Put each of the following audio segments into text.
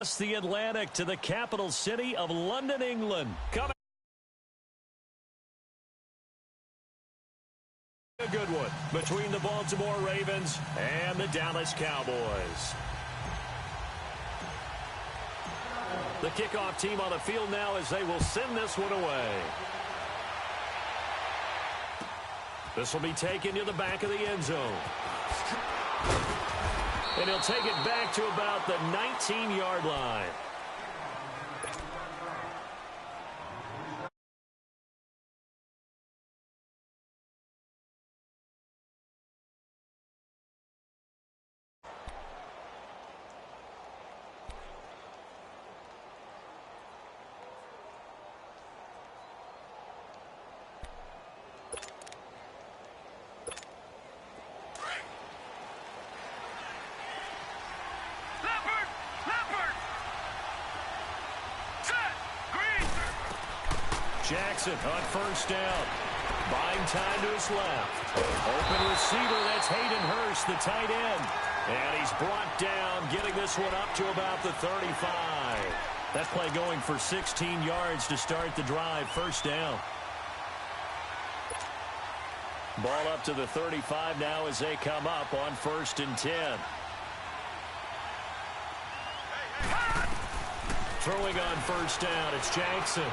The Atlantic to the capital city of London, England. Coming a good one between the Baltimore Ravens and the Dallas Cowboys. The kickoff team on the field now as they will send this one away. This will be taken to the back of the end zone. And he'll take it back to about the 19-yard line. Jackson on first down. Buying time to his left. Open receiver, that's Hayden Hurst, the tight end. And he's brought down, getting this one up to about the 35. That play going for 16 yards to start the drive. First down. Ball up to the 35 now as they come up on 1st and 10. Throwing on first down, it's Jackson.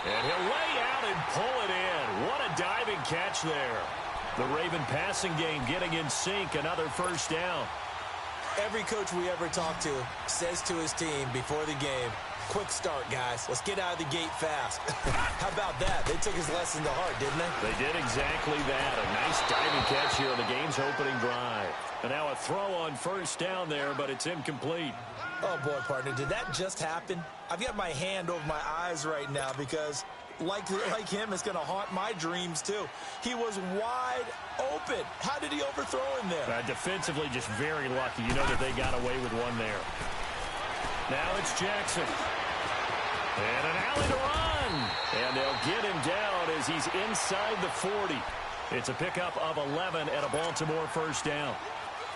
And he'll lay out and pull it in. What a diving catch there. The Raven passing game getting in sync. Another first down. Every coach we ever talk to says to his team before the game, quick start, guys. Let's get out of the gate fast. How about that? They took his lesson to heart, didn't they? They did exactly that. A nice diving catch here on the game's opening drive. And now a throw on first down there, but it's incomplete. Oh, boy, partner, did that just happen? I've got my hand over my eyes right now because, like him, it's going to haunt my dreams, too. He was wide open. How did he overthrow him there? Defensively, just very lucky. You know that they got away with one there. Now it's Jackson. And an alley to run. And they'll get him down as he's inside the 40. It's a pickup of 11 and a Baltimore first down.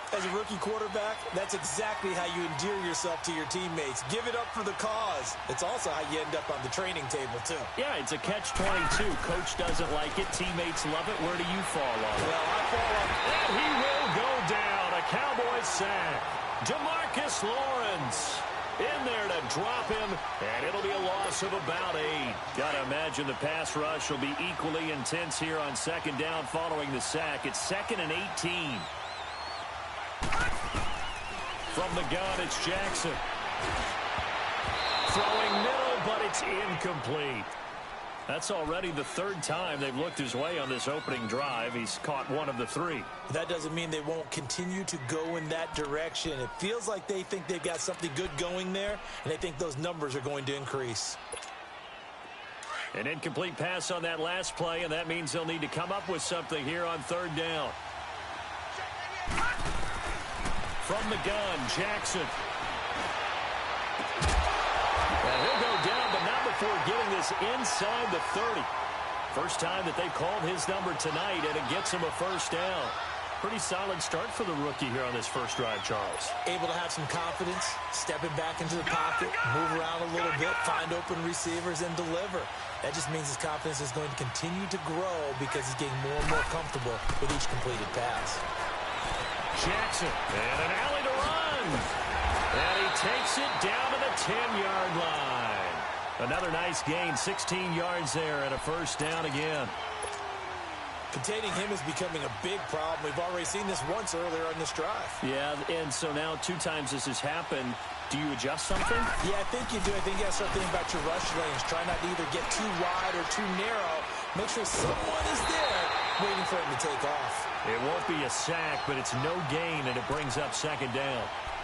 As a rookie quarterback, that's exactly how you endear yourself to your teammates. Give it up for the cause. It's also how you end up on the training table, too. Yeah, it's a catch-22. Coach doesn't like it. Teammates love it. Where do you fall on it? Well, I fall on it. And he will go down. A Cowboys sack. DeMarcus Lawrence in there to drop him, and it'll be a loss of about 8. Got to imagine the pass rush will be equally intense here on second down following the sack. It's 2nd and 18. From the gun, it's Jackson. Throwing middle, but it's incomplete. That's already the 3rd time they've looked his way on this opening drive. He's caught 1 of the 3. That doesn't mean they won't continue to go in that direction. It feels like they think they've got something good going there, and they think those numbers are going to increase. An incomplete pass on that last play, and that means they'll need to come up with something here on 3rd down. From the gun, Jackson. And he'll go down, but not before getting this inside the 30. First time that they've called his number tonight, and it gets him a first down. Pretty solid start for the rookie here on this first drive, Charles. Able to have some confidence, stepping back into the pocket, move around a little bit, find open receivers, and deliver. That just means his confidence is going to continue to grow because he's getting more and more comfortable with each completed pass. Jackson, and an alley to run. And he takes it down to the 10-yard line. Another nice gain, 16 yards there, and a first down again. Containing him is becoming a big problem. We've already seen this once earlier on this drive. Yeah, and so now 2 times this has happened. Do you adjust something? Yeah, I think you do. I think you got to start thinking about your rush lanes. Try not to either get too wide or too narrow. Make sure someone is there waiting for him to take off. It won't be a sack, but it's no gain, and it brings up 2nd down.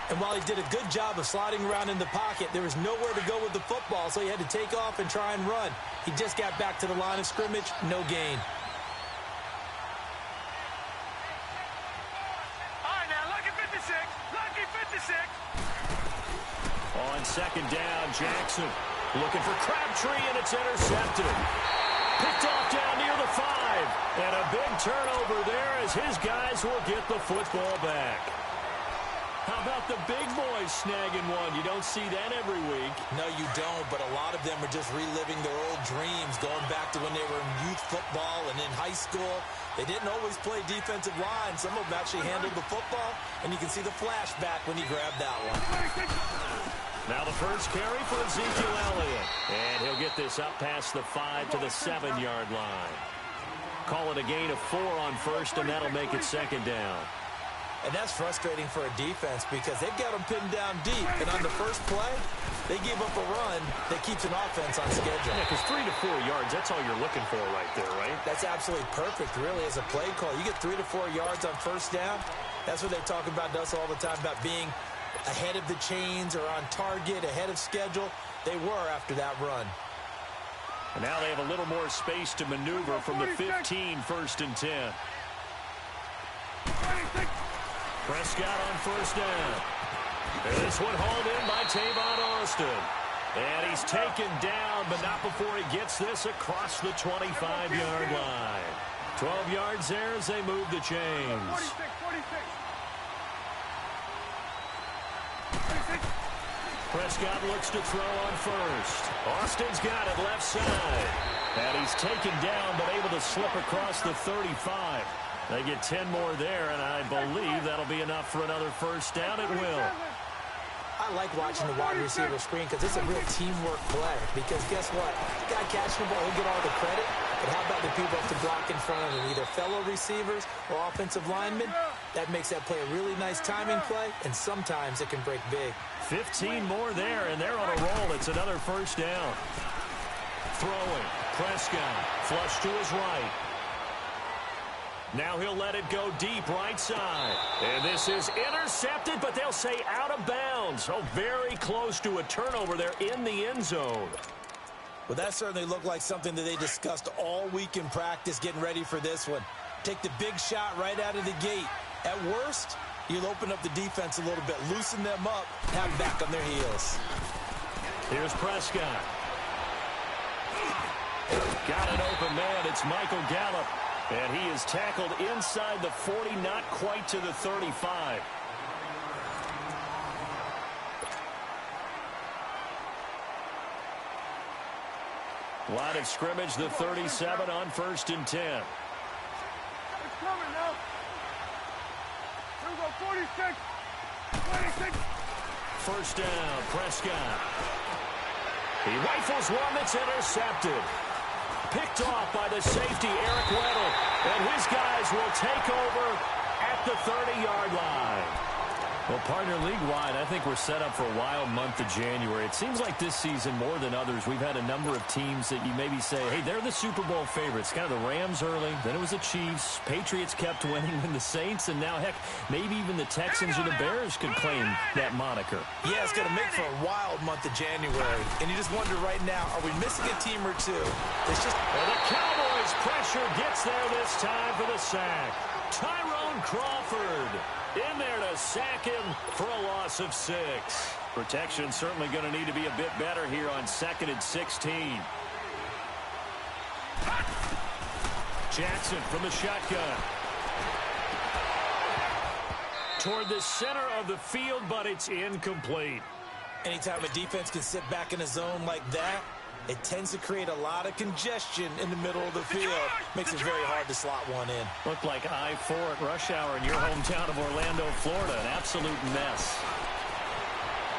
And while he did a good job of sliding around in the pocket, there was nowhere to go with the football, so he had to take off and try and run. He just got back to the line of scrimmage, no gain. All right, now, lucky 56. Lucky 56. On 2nd down, Jackson looking for Crabtree, and it's intercepted. Picked off down near the 5. And a big turnover there as his guys will get the football back. How about the big boys snagging one? You don't see that every week. No, you don't, but a lot of them are just reliving their old dreams, going back to when they were in youth football and in high school. They didn't always play defensive line. Some of them actually handled the football, and you can see the flashback when he grabbed that one. Now the first carry for Ezekiel Elliott. And he'll get this up past the 5 to the 7-yard line. Call it a gain of 4 on first, and that'll make it second down. And that's frustrating for a defense because they've got them pinned down deep. And on the first play, they give up a run that keeps an offense on schedule. Yeah, because 3 to 4 yards, that's all you're looking for right there, right? That's absolutely perfect, really, as a play call. You get 3 to 4 yards on first down. That's what they talk about to us all the time, about being ahead of the chains or on target, ahead of schedule. They were after that run. And now they have a little more space to maneuver from the 15, 1st and 10. Prescott on first down. And this one hauled in by Tavon Austin. And he's taken down, but not before he gets this across the 25-yard line. 12 yards there as they move the chains. 46. Prescott looks to throw on first. Austin's got it left side. And he's taken down, but able to slip across the 35. They get 10 more there, and I believe that'll be enough for another first down. It will. I like watching the wide receiver screen because it's a real teamwork play. Because guess what? The guy catching the ball, he'll get all the credit. But how about the people up to block in front of him, either fellow receivers or offensive linemen? That makes that play a really nice timing play, and sometimes it can break big. 15 more there, and they're on a roll. It's another first down. Throwing. Prescott. Flush to his right. Now he'll let it go deep right side. And this is intercepted, but they'll say out of bounds. Oh, very close to a turnover there in the end zone. Well, that certainly looked like something that they discussed all week in practice getting ready for this one. Take the big shot right out of the gate. At worst, you'll open up the defense a little bit, loosen them up, have them back on their heels. Here's Prescott. Got an open man. It's Michael Gallup. And he is tackled inside the 40, not quite to the 35. Line of scrimmage, the 37 on 1st and 10. It's coming now. Here we go, 46. 26. First down, Prescott. He rifles one that's intercepted. Picked off by the safety, Eric Weddle. And his guys will take over at the 30-yard line. Well, partner, league-wide, I think we're set up for a wild month of January. It seems like this season, more than others, we've had a number of teams that you maybe say, hey, they're the Super Bowl favorites. Kind of the Rams early, then it was the Chiefs. Patriots kept winning, then the Saints, and now, heck, maybe even the Texans or the Bears could claim that moniker. Yeah, it's going to make for a wild month of January. And you just wonder right now, are we missing a team or two? It's just... And the Cowboys' pressure gets there this time for the sack. Tyrone Crawford in there to sack him for a loss of 6. Protection certainly going to need to be a bit better here on 2nd and 16. Jackson from the shotgun. Toward the center of the field, but it's incomplete. Anytime a defense can sit back in a zone like that, it tends to create a lot of congestion in the middle of the field. Makes it very hard to slot one in. Looked like I-4 at rush hour in your hometown of Orlando, Florida. An absolute mess.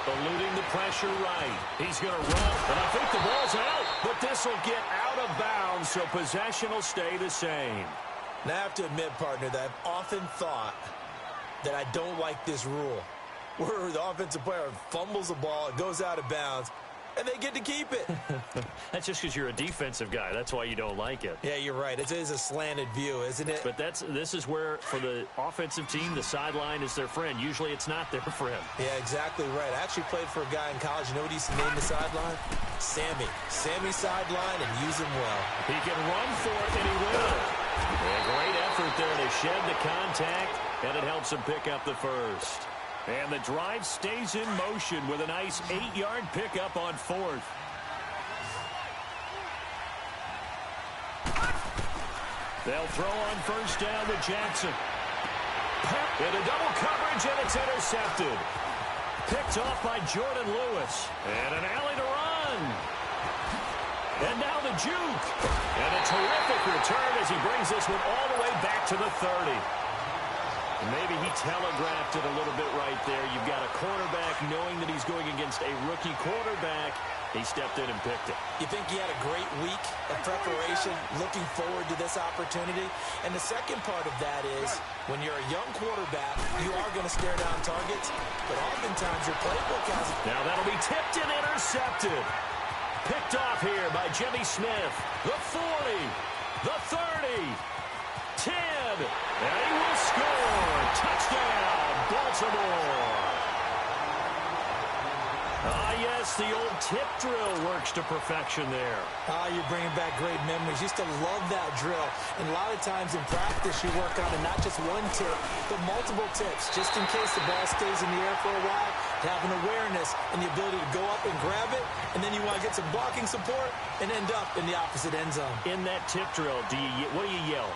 Eluding the pressure right. He's going to run, and I think the ball's out. But this will get out of bounds, so possession will stay the same. Now, I have to admit, partner, that I've often thought that I don't like this rule, where the offensive player fumbles the ball, it goes out of bounds, and they get to keep it. That's just because you're a defensive guy. That's why you don't like it. Yeah, you're right. It is a slanted view, isn't it? But this is where, for the offensive team, the sideline is their friend. Usually it's not their friend. Yeah, exactly right. I actually played for a guy in college. You know what he used to name the sideline? Sammy. Sammy sideline, and use him well. He can run for it, and he will. A great effort there to shed the contact, and it helps him pick up the first. And the drive stays in motion with a nice 8-yard pickup on 4th. They'll throw on first down to Jackson. Into double coverage, and it's intercepted. Picked off by Jordan Lewis. And an alley to run. And now the juke. And a terrific return as he brings this one all the way back to the 30. Maybe he telegraphed it a little bit right there. You've got a cornerback knowing that he's going against a rookie quarterback. He stepped in and picked it. You think he had a great week of preparation, looking forward to this opportunity? And the second part of that is, when you're a young quarterback, you are going to stare down targets, but oftentimes your playbook has... Now that'll be tipped and intercepted. Picked off here by Jimmy Smith. The 40, the 30, 10, and he will score. Touchdown, Baltimore. Yes, the old tip drill works to perfection there. You're bringing back great memories. Used to love that drill. And a lot of times in practice, you work on it, not just one tip, but multiple tips, just in case the ball stays in the air for a while, to have an awareness and the ability to go up and grab it, and then you want to get some blocking support and end up in the opposite end zone. In that tip drill, what do you yell?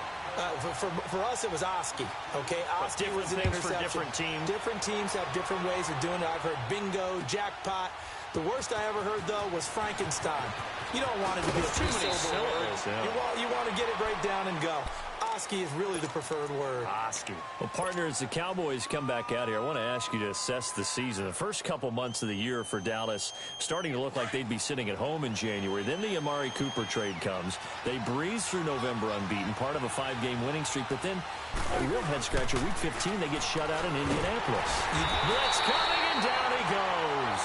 For us, it was Oski. Okay, Oski was an interception. For different teams. Different teams have different ways of doing it. I've heard bingo, jackpot. The worst I ever heard, though, was Frankenstein. You don't want it to be a two-syllable word. Yeah. You want to get it right down and go. Oski is really the preferred word. Oski. Well, partner, as the Cowboys come back out here, I want to ask you to assess the season. The first couple months of the year for Dallas starting to look like they'd be sitting at home in January. Then the Amari Cooper trade comes. They breeze through November unbeaten, part of a 5-game winning streak. But then, a real head-scratcher, Week 15, they get shut out in Indianapolis. Blitz coming, and down he goes.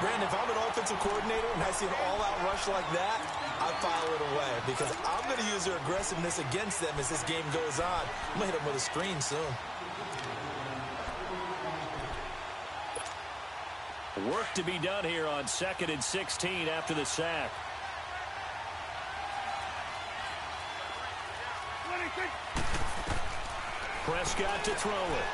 Brandon, if I'm an offensive coordinator and I see an all-out rush like that, I file it away because I'm going to use their aggressiveness against them as this game goes on. I'm going to hit them with a screen soon. Work to be done here on 2nd and 16 after the sack. Prescott to throw it.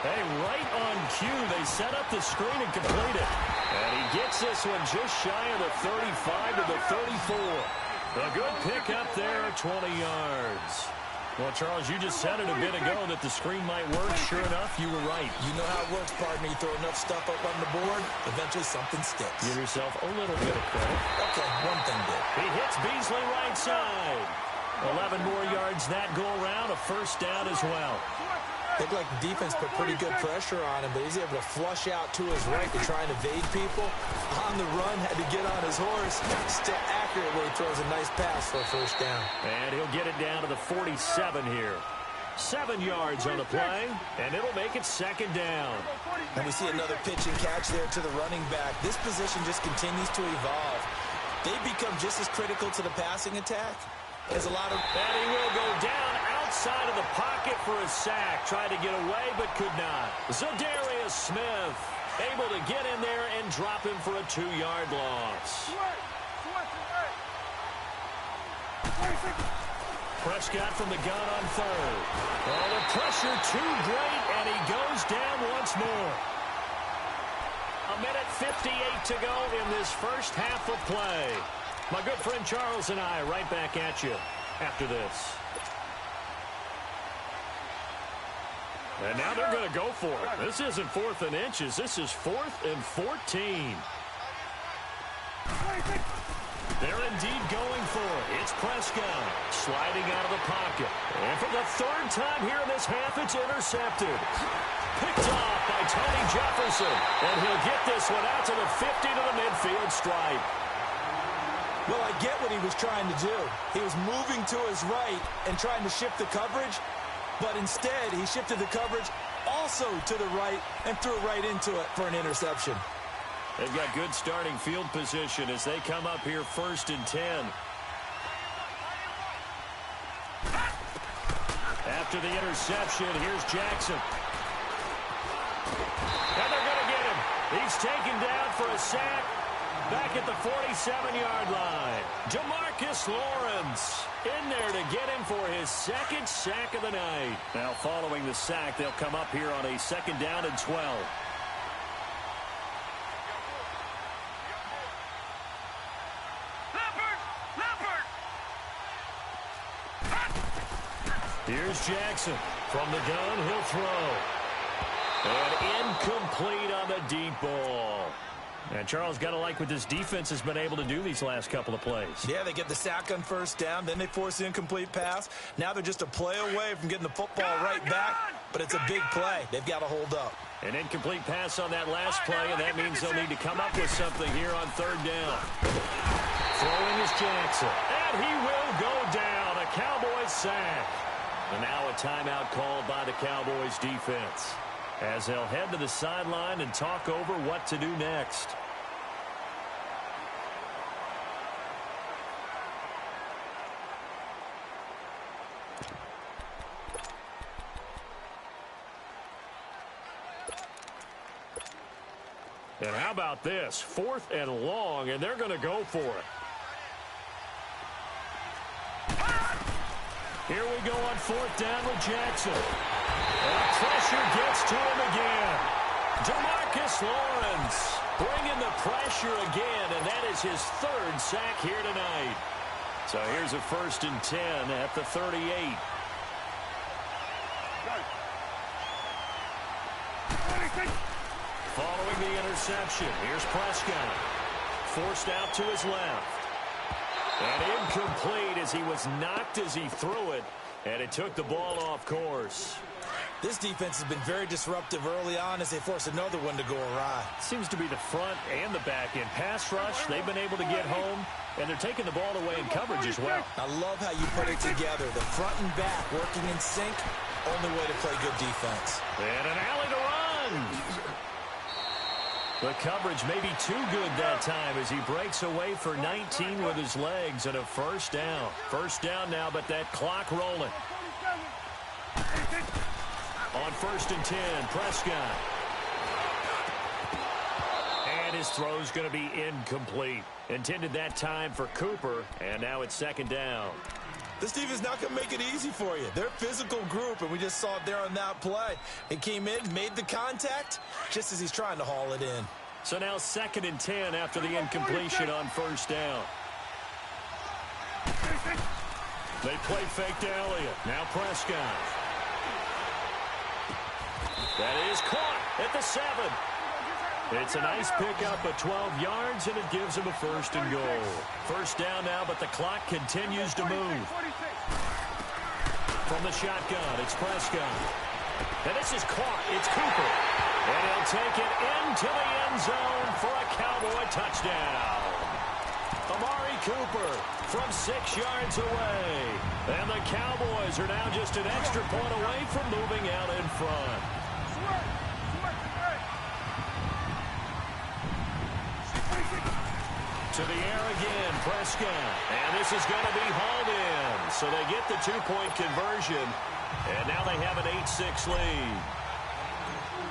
Hey, right on cue, they set up the screen and complete it. And he gets this one just shy of the 35 to the 34. A good pickup there at 20 yards. Well, Charles, you just said it a bit ago that the screen might work. Sure enough, you were right. You know how it works, partner. You throw enough stuff up on the board, eventually something sticks. Give yourself a little bit of credit. Okay, one thing did. He hits Beasley right side. 11 more yards that go around, a first down as well. Looked like the defense put pretty good pressure on him, but he's able to flush out to his right to try and evade people. On the run, had to get on his horse. Still accurate where he throws a nice pass for a first down. And he'll get it down to the 47 here. 7 yards on the play, and it'll make it 2nd down. And we see another pitch and catch there to the running back. This position just continues to evolve. They become just as critical to the passing attack as a lot of... And he will go down outside of the pocket for a sack. Tried to get away, but could not. Zadarius Smith able to get in there and drop him for a 2-yard loss. Prescott from the gun on 3rd. Oh, the pressure too great, and he goes down once more. 1:58 to go in this first half of play. My good friend Charles and I right back at you after this. And now they're going to go for it. This isn't 4th and inches. This is 4th and 14. They're indeed going for it. It's Prescott sliding out of the pocket. And for the 3rd time here in this half, it's intercepted. Picked off by Tony Jefferson. And he'll get this one out to the 50 to the midfield stripe. Well, I get what he was trying to do. He was moving to his right and trying to shift the coverage. But instead, he shifted the coverage also to the right and threw it right into it for an interception. They've got good starting field position as they come up here 1st and 10. After the interception, here's Jackson. And they're going to get him. He's taken down for a sack back at the 47-yard line. DeMarcus Lawrence in there to get him for his 2nd sack of the night. Now following the sack, they'll come up here on a 2nd down and 12. Here's Jackson. From the gun, he'll throw. And incomplete on the deep ball. And Charles, got to like what this defense has been able to do these last couple of plays. Yeah, they get the sack on first down, then they force the incomplete pass. Now they're just a play away from getting the football right back, but it's a big play. They've got to hold up. An incomplete pass on that last play, and that means they'll need to come up with something here on third down. Throwing is Jackson, and he will go down. A Cowboys sack. And now a timeout called by the Cowboys defense, as they'll head to the sideline and talk over what to do next. And how about this? 4th and long, and they're going to go for it. Here we go on 4th down with Jackson. And pressure gets to him again. DeMarcus Lawrence bringing the pressure again, and that is his 3rd sack here tonight. So here's a 1st and 10 at the 38. Following the interception, here's Prescott. Forced out to his left. And incomplete as he was knocked as he threw it, and it took the ball off course. This defense has been very disruptive early on as they force another one to go awry. Seems to be the front and the back end. Pass rush, they've been able to get home, and they're taking the ball away in coverage as well. I love how you put it together. The front and back working in sync, only way to play good defense. And an alley to run. The coverage may be too good that time as he breaks away for 19 with his legs and a 1st down. 1st down now, but that clock rolling. On 1st and 10, Prescott. And his throw's going to be incomplete. Intended that time for Cooper, and now it's 2nd down. This defense is not going to make it easy for you. They're a physical group, and we just saw it there on that play. It came in, made the contact, just as he's trying to haul it in. So now 2nd and 10 after the incompletion on 1st down. They play fake to Elliott. Now Prescott. That is caught at the 7. It's a nice pickup of 12 yards, and it gives him a 1st and goal. 1st down now, but the clock continues to move. From the shotgun, it's Prescott. And this is caught. It's Cooper. And he'll take it into the end zone for a Cowboy touchdown. Amari Cooper from 6 yards away. And the Cowboys are now just an extra point away from moving out in front. To the air again, Prescott. And this is going to be hauled in. So they get the 2-point conversion. And now they have an 8-6 lead.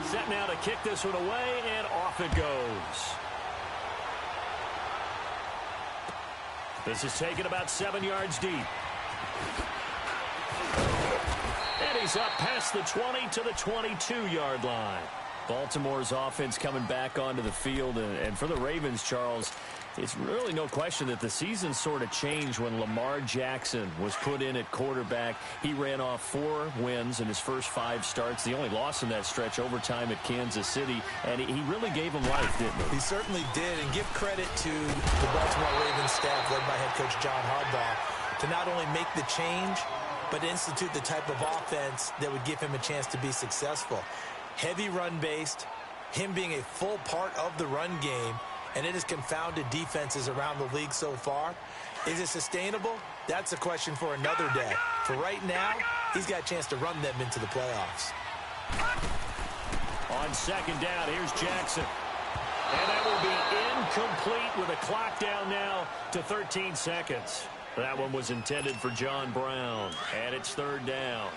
Set now to kick this one away, and off it goes. This is taken about 7 yards deep. And he's up past the 20 to the 22-yard line. Baltimore's offense coming back onto the field, and for the Ravens, Charles, it's really no question that the season sort of changed when Lamar Jackson was put in at quarterback. He ran off 4 wins in his first 5 starts. The only loss in that stretch, overtime at Kansas City, and he really gave him life, didn't he? He certainly did, and give credit to the Baltimore Ravens staff led by head coach John Harbaugh to not only make the change, but institute the type of offense that would give him a chance to be successful. Heavy run-based, him being a full part of the run game, and it has confounded defenses around the league so far. Is it sustainable? That's a question for another day. For right now, he's got a chance to run them into the playoffs. On 2nd down, here's Jackson. And that will be incomplete with a clock down now to 13 seconds. That one was intended for John Brown, and it's 3rd down.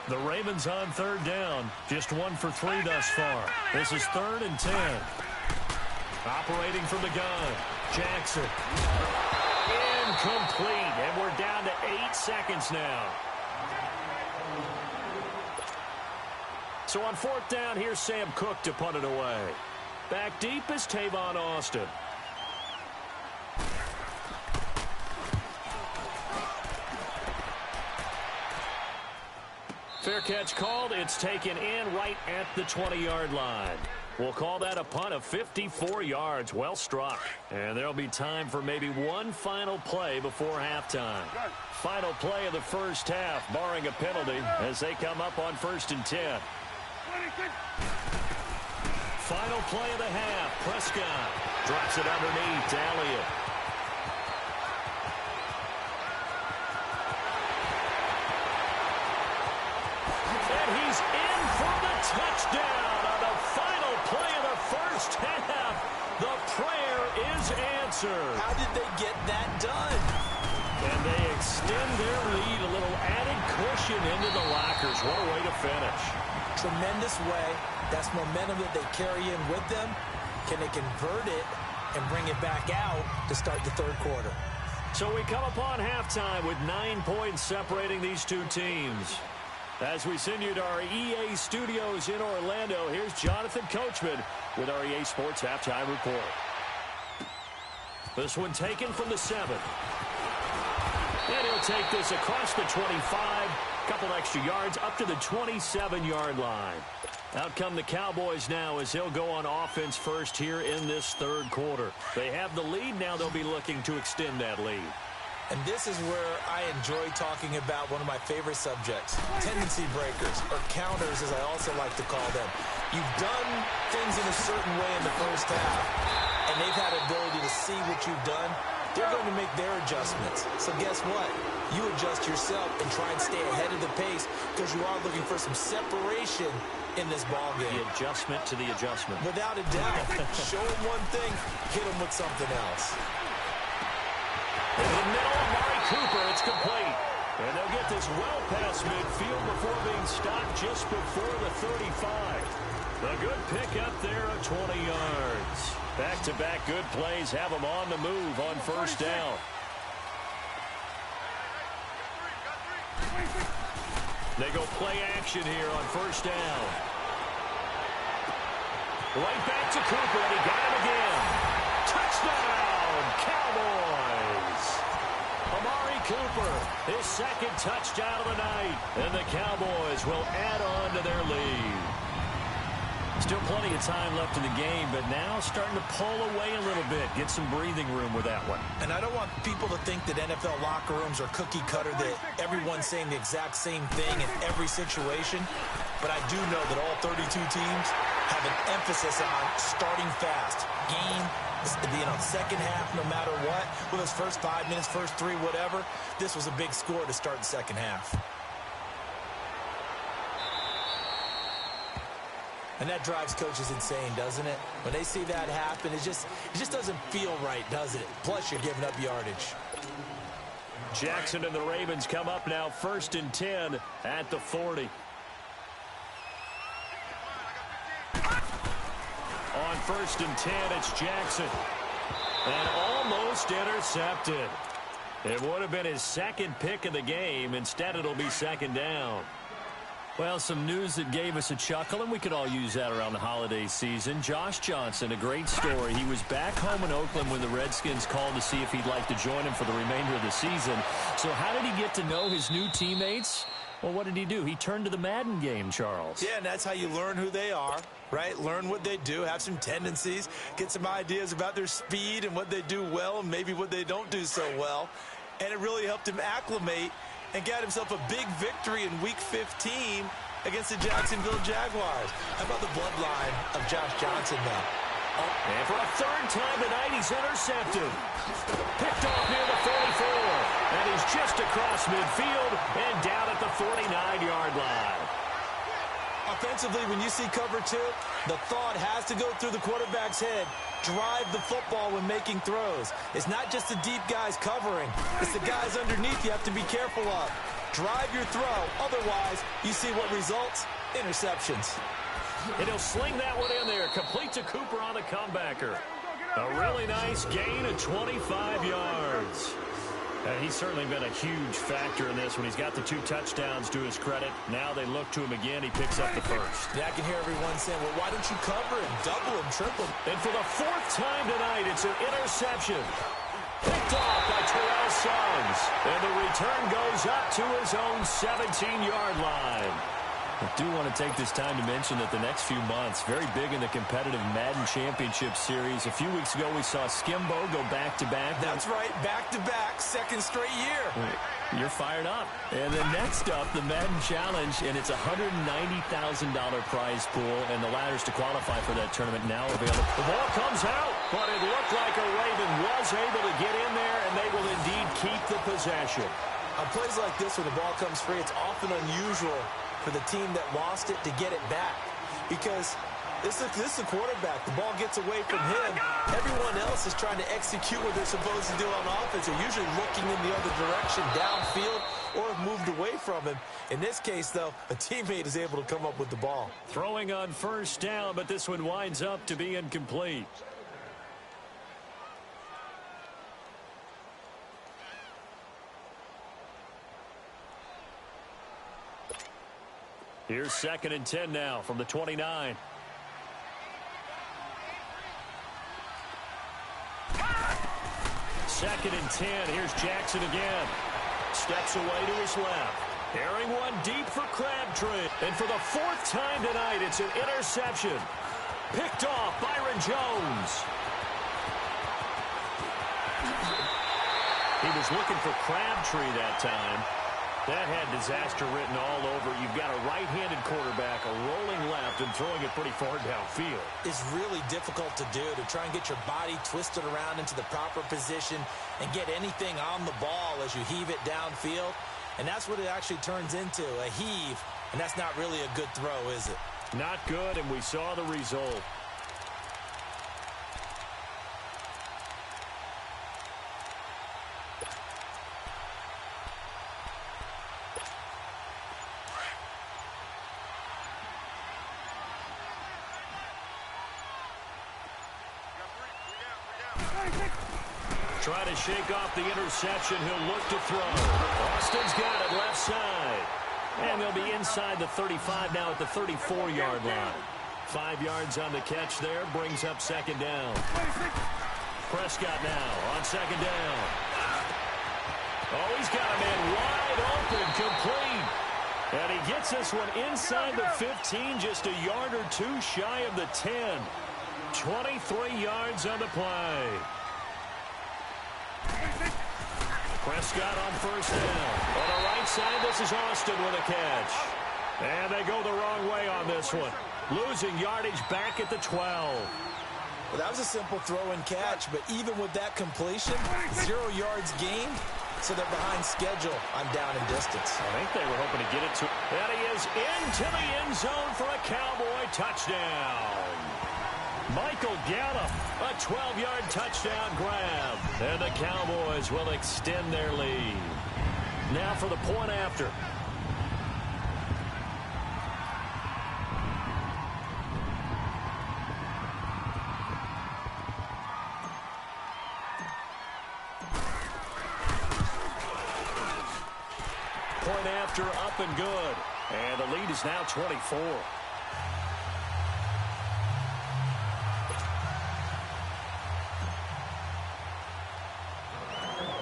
The Ravens on 3rd down, just 1 for 3 thus far. This is 3rd and 10. Operating from the gun, Jackson. Incomplete, and we're down to 8 seconds now. So on 4th down, here's Sam Cook to punt it away. Back deep is Tavon Austin. Fair catch called. It's taken in right at the 20-yard line. We'll call that a punt of 54 yards. Well struck. And there'll be time for maybe one final play before halftime. Final play of the first half, barring a penalty, as they come up on 1st and 10. Final play of the half. Prescott drops it underneath to Elliott. And he's in for the touchdown on the final play of the first half. The prayer is answered. How did they get that done? And they extend their lead, a little added cushion into the lockers. What a way to finish. Tremendous way. That's momentum that they carry in with them. Can they convert it and bring it back out to start the third quarter? So we come upon halftime with 9 points separating these two teams. As we send you to our EA studios in Orlando, here's Jonathan Coachman with our EA Sports Halftime Report. This one taken from the 7. And he'll take this across the 25, couple extra yards up to the 27-yard line. Out come the Cowboys now as he'll go on offense first here in this third quarter. They have the lead. Now they'll be looking to extend that lead. And this is where I enjoy talking about one of my favorite subjects, tendency breakers, or counters as I also like to call them. You've done things in a certain way in the first half, and they've had the ability to see what you've done. They're going to make their adjustments. So guess what? You adjust yourself and try and stay ahead of the pace because you are looking for some separation in this ballgame. The adjustment to the adjustment. Without a doubt. Show them one thing, hit them with something else. In the middle, Amari Cooper, it's complete. And they'll get this well past midfield before being stopped just before the 35. A good pick up there of 20 yards. Back-to-back good plays have them on the move on first down. They go play action here on first down. Right back to Cooper, and he got him again. Touchdown, Cowboys! Amari Cooper, his second touchdown of the night. And the Cowboys will add on to their lead. Still plenty of time left in the game, but now starting to pull away a little bit. Get some breathing room with that one. And I don't want people to think that NFL locker rooms are cookie cutter, that everyone's saying the exact same thing in every situation. But I do know that all 32 teams have an emphasis on starting fast. Game, second half, no matter what. With those first 5 minutes, first 3, whatever. This was a big score to start the second half. And that drives coaches insane, doesn't it? When they see that happen, it just doesn't feel right, does it? Plus, you're giving up yardage. Jackson and the Ravens come up now 1st and 10 at the 40. On 1st and 10, it's Jackson. And almost intercepted. It would have been his second pick of the game. Instead, it'll be second down. Well, some news that gave us a chuckle, and we could all use that around the holiday season. Josh Johnson, a great story. He was back home in Oakland when the Redskins called to see if he'd like to join him for the remainder of the season. So how did he get to know his new teammates? Well, what did he do? He turned to the Madden game, Charles. Yeah, and that's how you learn who they are, right? Learn what they do, have some tendencies, get some ideas about their speed and what they do well and maybe what they don't do so well. And it really helped him acclimate and got himself a big victory in Week 15 against the Jacksonville Jaguars. How about the bloodline of Josh Johnson, though? And for a third time tonight, he's intercepted. Picked off near the 44. And he's just across midfield and down at the 49-yard line. Offensively, when you see cover 2, the thought has to go through the quarterback's head. Drive the football when making throws. It's not just the deep guys covering. It's the guys underneath you have to be careful of. Drive your throw. Otherwise, you see what results? Interceptions. And he'll sling that one in there. Complete to Cooper on the comebacker. A really nice gain of 25 yards. He's certainly been a huge factor in this when he's got the 2 touchdowns to his credit. Now they look to him again. He picks up the first. Yeah, I can hear everyone saying, well, why don't you cover him, double him, triple him? And for the 4th time tonight, it's an interception. Picked off by Terrell Suggs. And the return goes up to his own 17-yard line. I do want to take this time to mention that the next few months, very big in the competitive Madden Championship Series. A few weeks ago, we saw Skimbo go back-to-back. That's right, back-to-back, second straight year. You're fired up. And then next up, the Madden Challenge, and it's a $190,000 prize pool, and the ladders to qualify for that tournament now available. The ball comes out, but it looked like a Raven was able to get in there, and they will indeed keep the possession. On plays like this, when the ball comes free, it's often unusual for the team that lost it to get it back, because this is the quarterback. The ball gets away from him. Everyone else is trying to execute what they're supposed to do on offense. They're usually looking in the other direction, downfield, or have moved away from him. In this case, though, a teammate is able to come up with the ball. Throwing on first down, but this one winds up to be incomplete. Here's 2nd and 10 now from the 29. Second and 10. Here's Jackson again. Steps away to his left. Airing one deep for Crabtree. And for the 4th time tonight, it's an interception. Picked off Byron Jones. He was looking for Crabtree that time. That had disaster written all over. You've got a right-handed quarterback, a rolling left, and throwing it pretty far downfield. It's really difficult to do, to try and get your body twisted around into the proper position and get anything on the ball as you heave it downfield. And that's what it actually turns into, a heave. And that's not really a good throw, is it? Not good, and we saw the result. Try to shake off the interception. He'll look to throw. Austin's got it left side. And they'll be inside the 35 now at the 34-yard line. 5 yards on the catch there. Brings up 2nd down. Prescott now on 2nd down. Oh, he's got a man wide open, complete. And he gets this one inside the 15, just a yard or two shy of the 10. 23 yards on the play. Prescott on first down. On the right side, this is Austin with a catch. And they go the wrong way on this one. Losing yardage back at the 12. Well, that was a simple throw and catch, but even with that completion, 0 yards gained, so they're behind schedule on down and distance. I think they were hoping to get it to. And he is into the end zone for a Cowboy touchdown. Michael Gallup, a 12-yard touchdown grab. And the Cowboys will extend their lead. Now for the point after. Point after up and good. And the lead is now 24.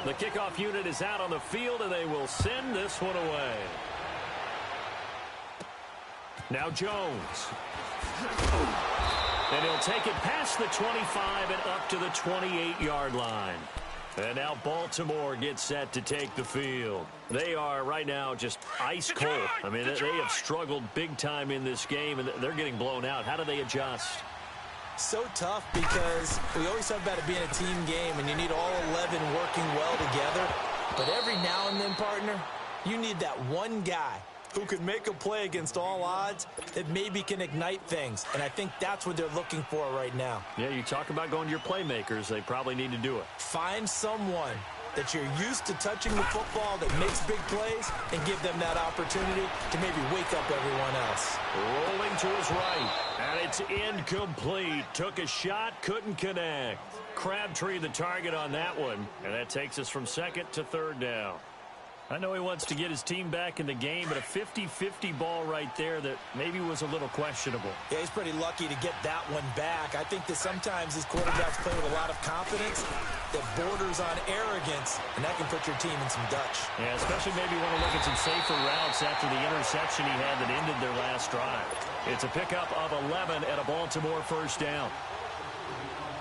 The kickoff unit is out on the field, and they will send this one away. Now Jones. And he'll take it past the 25 and up to the 28-yard line. And now Baltimore gets set to take the field. They are right now just ice cold. I mean, they have struggled big time in this game, and they're getting blown out. How do they adjust? So tough, because we always talk about it being a team game and you need all 11 working well together. But every now and then, partner, you need that one guy who can make a play against all odds that maybe can ignite things. And I think that's what they're looking for right now. Yeah, you talk about going to your playmakers. They probably need to do it. Find someone that you're used to touching the football that makes big plays and give them that opportunity to maybe wake up everyone else. Rolling to his right, and it's incomplete. Took a shot, couldn't connect. Crabtree the target on that one, and that takes us from 2nd to 3rd down. I know he wants to get his team back in the game, but a 50-50 ball right there that maybe was a little questionable. Yeah, he's pretty lucky to get that one back. I think that sometimes these quarterbacks play with a lot of confidence that borders on arrogance, and that can put your team in some Dutch. Yeah, especially maybe want to look at some safer routes after the interception he had that ended their last drive. It's a pickup of 11 and a Baltimore first down.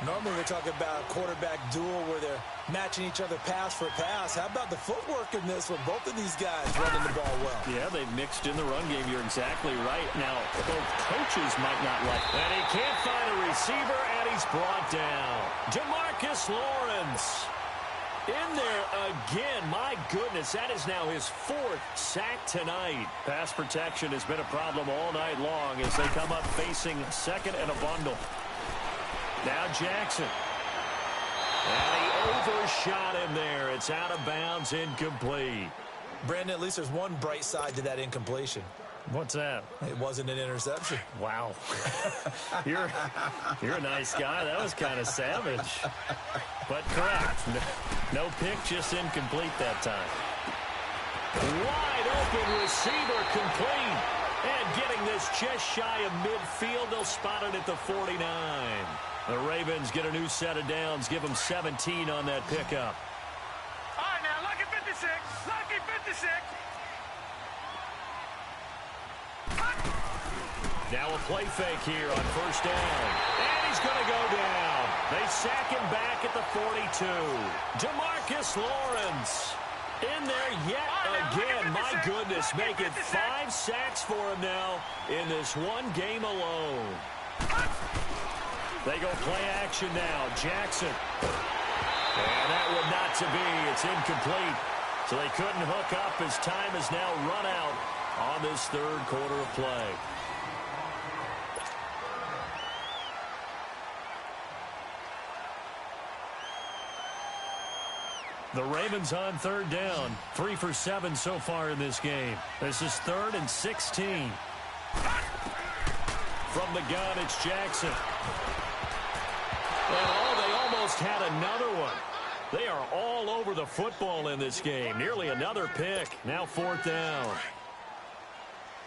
Normally we're talking about a quarterback duel where they're matching each other pass for pass. How about the footwork in this one? Both of these guys running the ball well. Yeah, they've mixed in the run game. You're exactly right. Now, both coaches might not like it. And he can't find a receiver, and he's brought down. DeMarcus Lawrence in there again. My goodness, that is now his 4th sack tonight. Pass protection has been a problem all night long as they come up facing second and a bundle. Now Jackson. And he overshot him there. It's out of bounds, incomplete. Brandon, at least there's one bright side to that incompletion. What's that? It wasn't an interception. Wow. You're a nice guy. That was kind of savage. But correct. No pick, just incomplete that time. Wide open receiver complete. And getting this just shy of midfield, they'll spot it at the 49. The Ravens get a new set of downs, give them 17 on that pickup. All right, now, lucky 56. Lucky 56. Now a play fake here on first down. And he's going to go down. They sack him back at the 42. DeMarcus Lawrence in there yet again. My goodness, making 5 sacks for him now in this one game alone. They go play action now. Jackson. And that one not to be. It's incomplete. So they couldn't hook up as time has now run out on this third quarter of play. The Ravens on third down. 3 for 7 so far in this game. This is 3rd and 16. From the gun, it's Jackson. And they almost had another one. They are all over the football in this game. Nearly another pick. Now 4th down.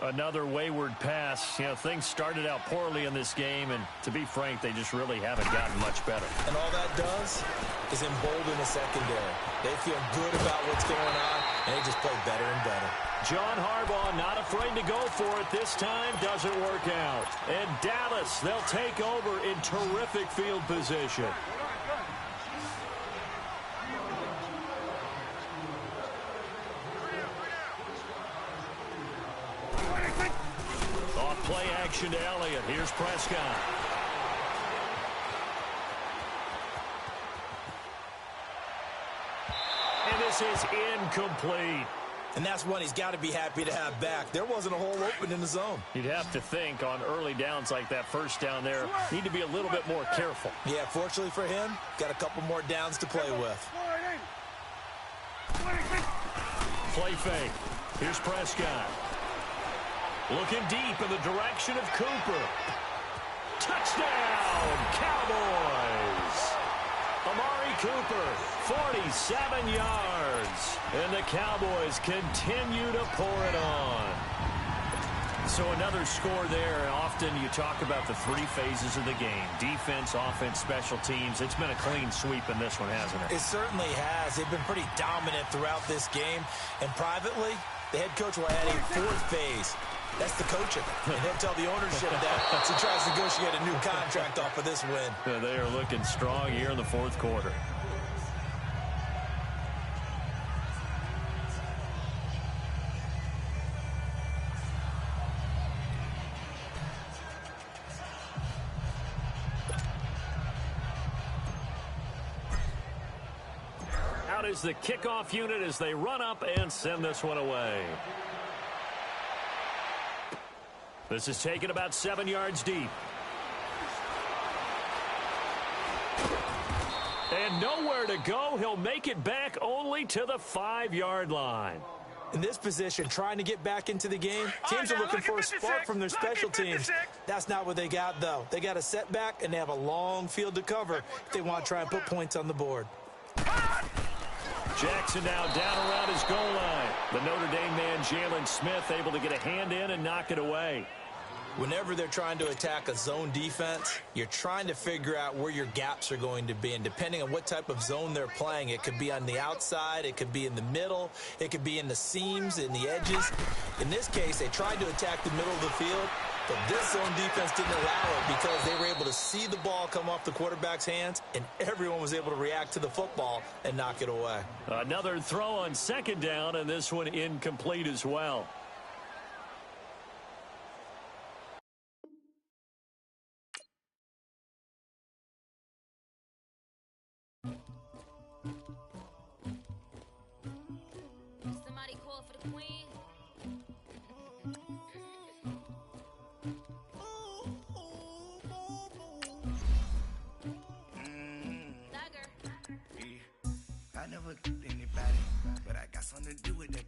Another wayward pass. You know, things started out poorly in this game, and to be frank, they just really haven't gotten much better. And all that does is embolden the secondary. They feel good about what's going on, and they just play better and better. John Harbaugh not afraid to go for it this time. Doesn't work out. And Dallas, they'll take over in terrific field position. Off play action to Elliott. Here's Prescott. And this is incomplete. And that's one he's got to be happy to have back. There wasn't a hole open in the zone. You'd have to think on early downs like that first down there, need to be a little bit more careful. Yeah, fortunately for him, got a couple more downs to play with. Play fake. Here's Prescott. Looking deep in the direction of Cooper. Touchdown, Cowboys! Amari Cooper, 47 yards. And the Cowboys continue to pour it on. So another score there. Often you talk about the 3 phases of the game. Defense, offense, special teams. It's been a clean sweep in this one, hasn't it? It certainly has. They've been pretty dominant throughout this game. And privately, the head coach will add a 4th phase. That's the coaching. And he'll tell the ownership that as he tries to negotiate a new contract off of this win. Yeah, they are looking strong here in the 4th quarter. Out is the kickoff unit as they run up and send this one away. This is taken about 7 yards deep. And nowhere to go. He'll make it back only to the 5-yard line. In this position, trying to get back into the game, teams are looking for a spark from their special teams. That's not what they got, though. They got a setback, and they have a long field to cover if they want to try and put points on the board. Jackson now down around his goal line. The Notre Dame man, Jalen Smith, able to get a hand in and knock it away. Whenever they're trying to attack a zone defense, you're trying to figure out where your gaps are going to be. And depending on what type of zone they're playing, it could be on the outside, it could be in the middle, it could be in the seams, in the edges. In this case, they tried to attack the middle of the field, but this zone defense didn't allow it because they were able to see the ball come off the quarterback's hands, and everyone was able to react to the football and knock it away. Another throw on second down, and this one incomplete as well. Somebody call for the queen. I never did anybody, but I got something to do with that.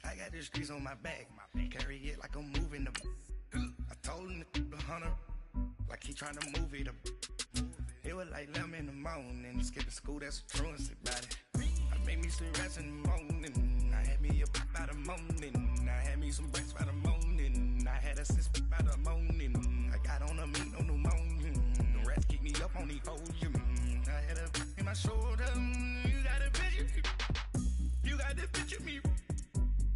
I got the streets on my back, carry it like I'm moving the. I told him the hunter, like he trying to move it up. It was like 11 in the morning, skipping school, that's a truancy about it. I made me some rest in the morning, I had me a pop by the morning, I had me some breaks by the morning, I had a six by the morning, I got on a meat on the morning, the rats keep me up on the ocean, I had a in my shoulder, you got a picture, you got the picture me,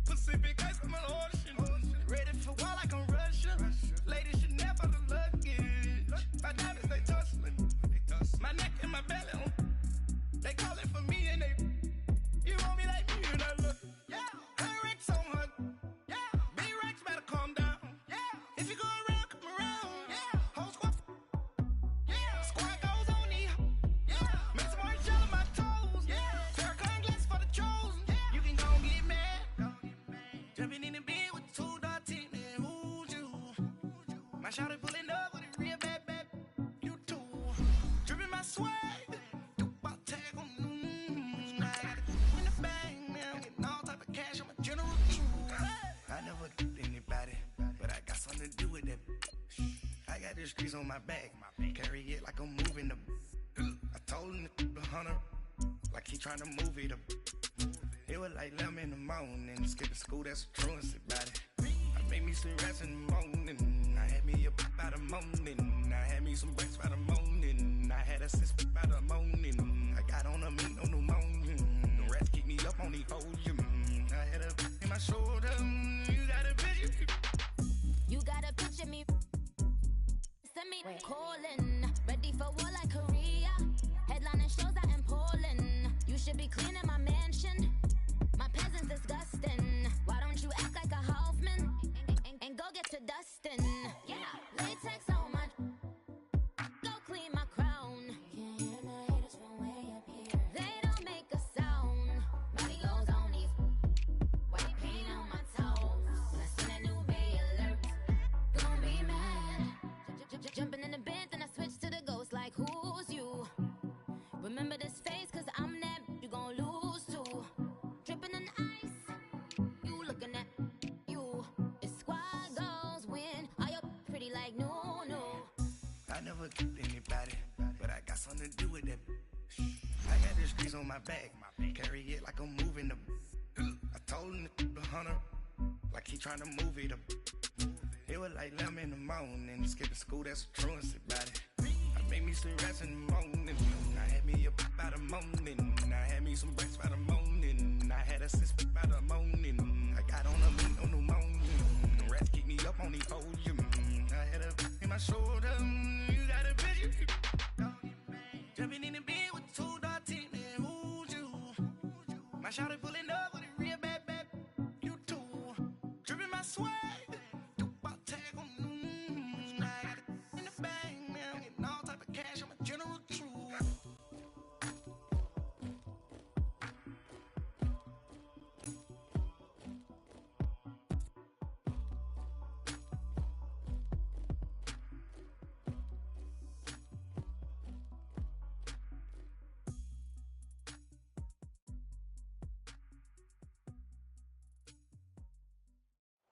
Pacific ice on my ocean, ready for war like I'm Russian, ladies should never the luggage, my diamonds they tussling, my neck and my belly on, they calling for me and they, you want me like me and I look, yeah, her Rex on her, yeah, big Rex better calm down, yeah, if you go around, come around, yeah, whole squad, yeah, squad goes on the, yeah, make some orange gel on my toes, yeah, Farrakhan glass for the chosen, yeah, you can go and get mad, jumping in the bed with two dark teeth, man, who's you, my shawty pulling up with a real bad, you too, dripping my swag, I never did anybody, but I got something to do with that. I got the streets on my back, carry it like I'm moving the. I told him the hunter, like he trying to move it up. It was like 11 in the morning, skipping school, that's a truancy about it. I made me some rest in the morning, I had me a pop by the morning, I had me some breaks by the morning, I had a six by the morning, I got on a meat on the morning, the rats keep me up on the ocean, I had a in my shoulder, you got a picture. You got a picture me. Send me calling. Ready for war like Korea. Headlining shows out in Poland. You should be cleaning my mansion. My peasants disgusting. Why don't you act like a Hoffman and go get to dustin'? Yeah, latex on my. Go clean my crown. Can't hear my haters from way up here. They don't make a sound. Body goes on these. White paint on my toes. When I send a new bay alert, gonna be mad. Jumping in the bed, then I switch to the ghost like who's you? Remember this face, cause I'm that you gon' lose too. Dripping in ice, you looking at you. It's squad goals win. Are you pretty like no? I never did anybody, but I got something to do with that. I got the streets on my back, carry it like I'm moving the. I told him the hunter, like he trying to move it up. It was like 11 in the morning, skipping school, that's a truancy about it. I made me some rest in the morning, I had me a pop by the morning, I had me some breaks by the morning, I had a six by the morning, I got on a meat on the morning, the rats keep me up on the ocean, I had a in my shoulder, you got a picture. Jumping in the bed with two dark teeth, man, who's you? My shawty pulling up with a real bad, you too, dripping my swag.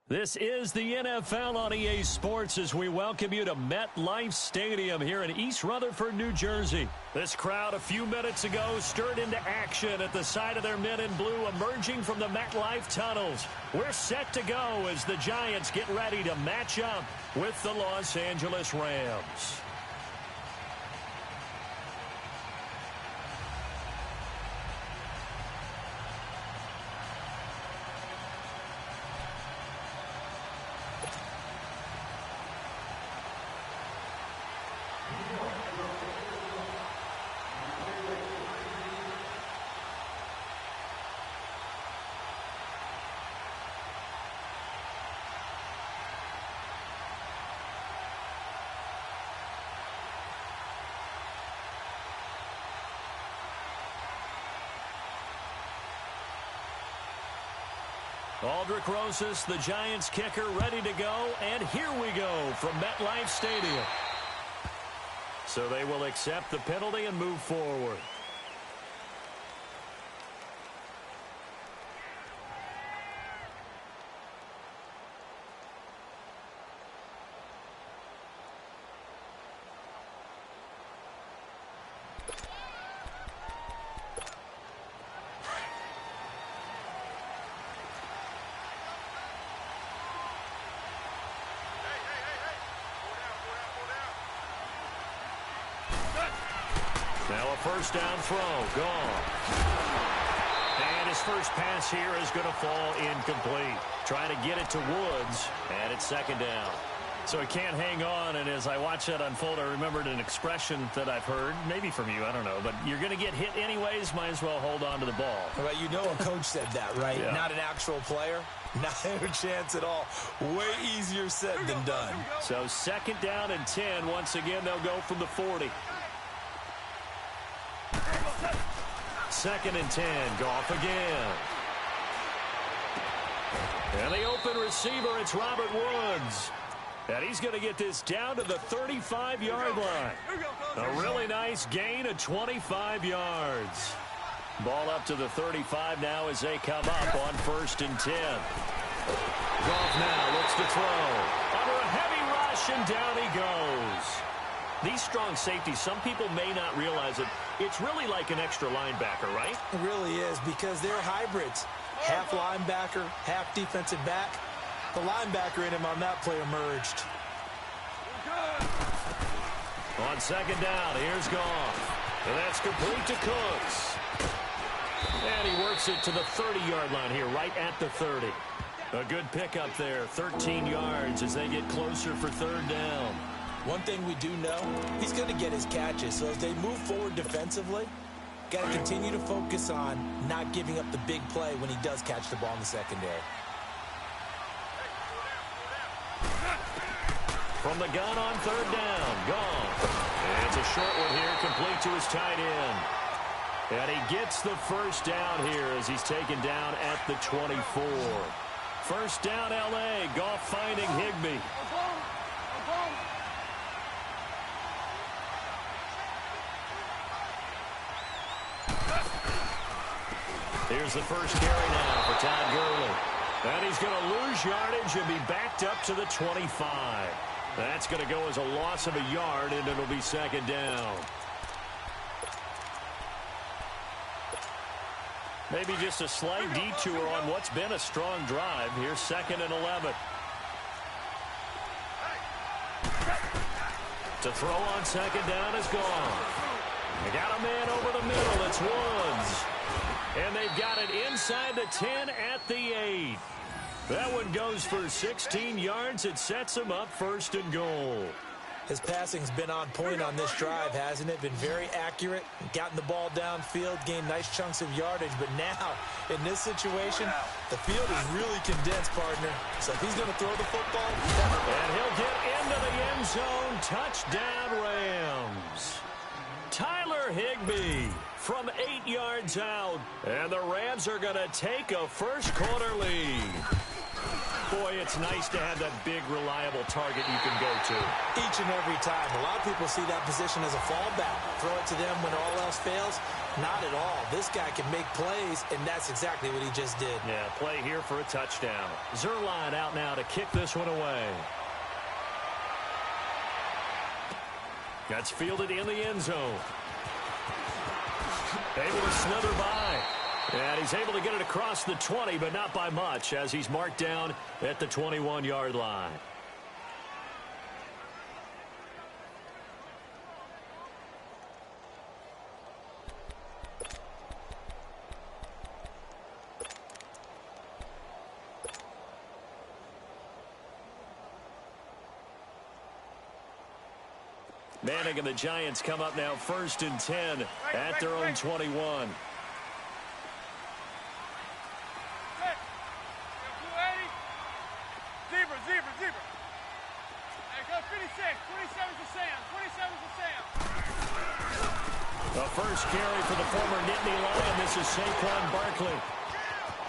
This is the NFL on EA Sports as we welcome you to MetLife Stadium here in East Rutherford, New Jersey. This crowd a few minutes ago stirred into action at the side of their men in blue emerging from the MetLife tunnels. We're set to go as the Giants get ready to match up with the Los Angeles Rams. Aldrich Rosas, the Giants kicker, ready to go. And here we go from MetLife Stadium. So they will accept the penalty and move forward. Now a first down throw, gone. And his first pass here is going to fall incomplete. Trying to get it to Woods, and it's second down. So he can't hang on, and as I watch that unfold, I remembered an expression that I've heard, maybe from you, I don't know, but you're going to get hit anyways, might as well hold on to the ball. Well, you know a coach said that, right? Yeah. Not an actual player. Not a chance at all. Way easier said than done. So second down and 10. Once again, they'll go from the 40. Second and 10. Goff again. And the open receiver, it's Robert Woods. And he's going to get this down to the 35-yard line. A really nice gain of 25 yards. Ball up to the 35 now as they come up on first and 10. Goff now looks to throw. Under a heavy rush, and down he goes. These strong safeties, some people may not realize it. It's really like an extra linebacker, right? It really is, because they're hybrids. Half linebacker, half defensive back. The linebacker in him on that play emerged. On second down, here's Goff. And that's complete to Cooks. And he works it to the 30-yard line here, right at the 30. A good pickup there, 13 yards as they get closer for third down. One thing we do know, he's going to get his catches. So as they move forward defensively, got to continue to focus on not giving up the big play when he does catch the ball in the secondary. From the gun on third down, gone. And it's a short one here, complete to his tight end. And he gets the first down here as he's taken down at the 24. First down, L.A. Goff finding Higbee. Here's the first carry now for Todd Gurley. And he's going to lose yardage and be backed up to the 25. That's going to go as a loss of a yard, and it'll be second down. Maybe just a slight detour on what's been a strong drive. Here's second and 11. To throw on second down is gone. They got a man over the middle. It's Woods. And they've got it inside the 10 at the 8. That one goes for 16 yards. It sets him up first and goal. His passing's been on point on this drive, hasn't it? Been very accurate, gotten the ball downfield, gained nice chunks of yardage. But now, in this situation, the field is really condensed, partner. So if he's going to throw the football, and he'll get into the end zone. Touchdown, Rams. Tyler Higbee from 8 yards out. And the Rams are going to take a first quarter lead. Boy, it's nice to have that big, reliable target you can go to. Each and every time. A lot of people see that position as a fallback. Throw it to them when all else fails. Not at all. This guy can make plays, and that's exactly what he just did. Yeah, play here for a touchdown. Zerline out now to kick this one away. That's fielded in the end zone. Able to slither by. And he's able to get it across the 20, but not by much, as he's marked down at the 21-yard line. Manning and the Giants come up now 1st and 10 at their own 21. Zebra. Hey, go 56. 27's to Sam. 27's to Sam. The first carry for the former Nittany Lion. This is Saquon Barkley.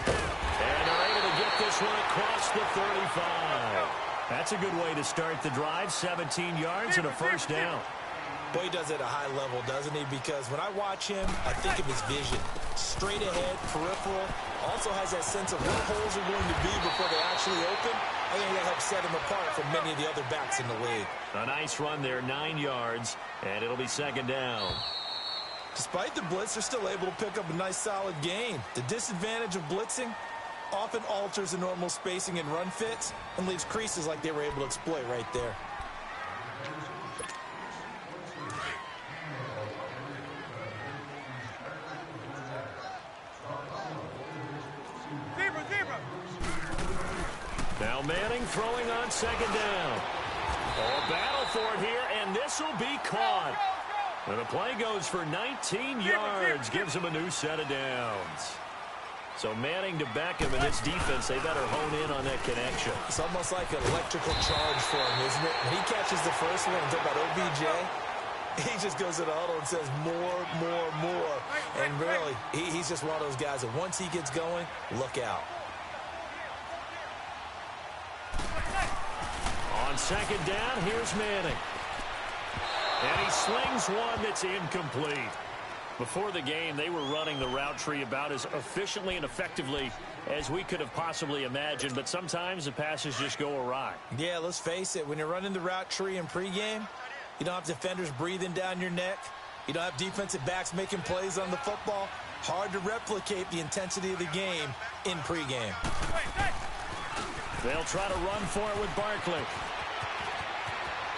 And they're able to get this one across the 35. That's a good way to start the drive. 17 yards and a first down. Boy, he does it at a high level, doesn't he? Because when I watch him, I think of his vision. Straight ahead, peripheral. Also has that sense of what holes are going to be before they actually open. I think that helps set him apart from many of the other backs in the league. A nice run there, 9 yards, and it'll be second down. Despite the blitz, they're still able to pick up a nice, solid gain. The disadvantage of blitzing often alters the normal spacing and run fits and leaves creases like they were able to exploit right there. Now Manning throwing on second down. Oh, battle for it here, and this will be caught. And the play goes for 19 yards, gives him a new set of downs. So Manning to Beckham in this defense, they better hone in on that connection. It's almost like an electrical charge for him, isn't it? When he catches the first one, talk about OBJ, he just goes to the huddle and says more. And really, he's just one of those guys that once he gets going, look out. On second down, here's Manning. And he slings one that's incomplete. Before the game, they were running the route tree about as efficiently and effectively as we could have possibly imagined, but sometimes the passes just go awry. Yeah, let's face it. When you're running the route tree in pregame, you don't have defenders breathing down your neck. You don't have defensive backs making plays on the football. Hard to replicate the intensity of the game in pregame. They'll try to run for it with Barkley.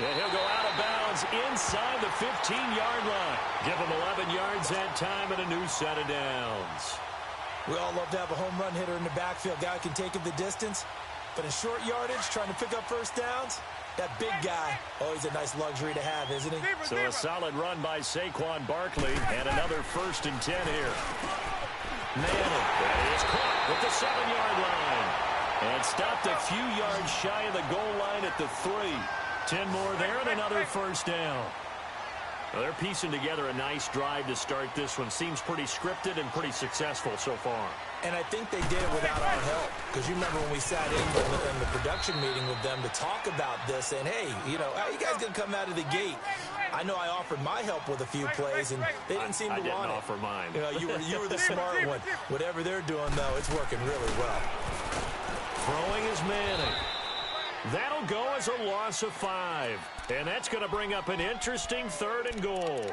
And he'll go out of bounds inside the 15-yard line. Give him 11 yards that time and a new set of downs. We all love to have a home run hitter in the backfield. Guy can take it the distance. But in short yardage, trying to pick up first downs, that big guy, always a nice luxury to have, isn't he? So a solid run by Saquon Barkley and another 1st and 10 here. Manning is caught with the 7-yard line. And stopped a few yards shy of the goal line at the 3. 10 more there and another first down. Well, they're piecing together a nice drive to start this one. Seems pretty scripted and pretty successful so far. And I think they did it without our help. Because you remember when we sat in the production meeting with them to talk about this, and hey, you know, how you guys going to come out of the gate? I know I offered my help with a few plays, and they didn't seem to want it. I didn't offer mine. You know, you were the smart one. Whatever they're doing, though, it's working really well. Throwing is Manning. That'll go as a loss of 5. And that's going to bring up an interesting 3rd and goal.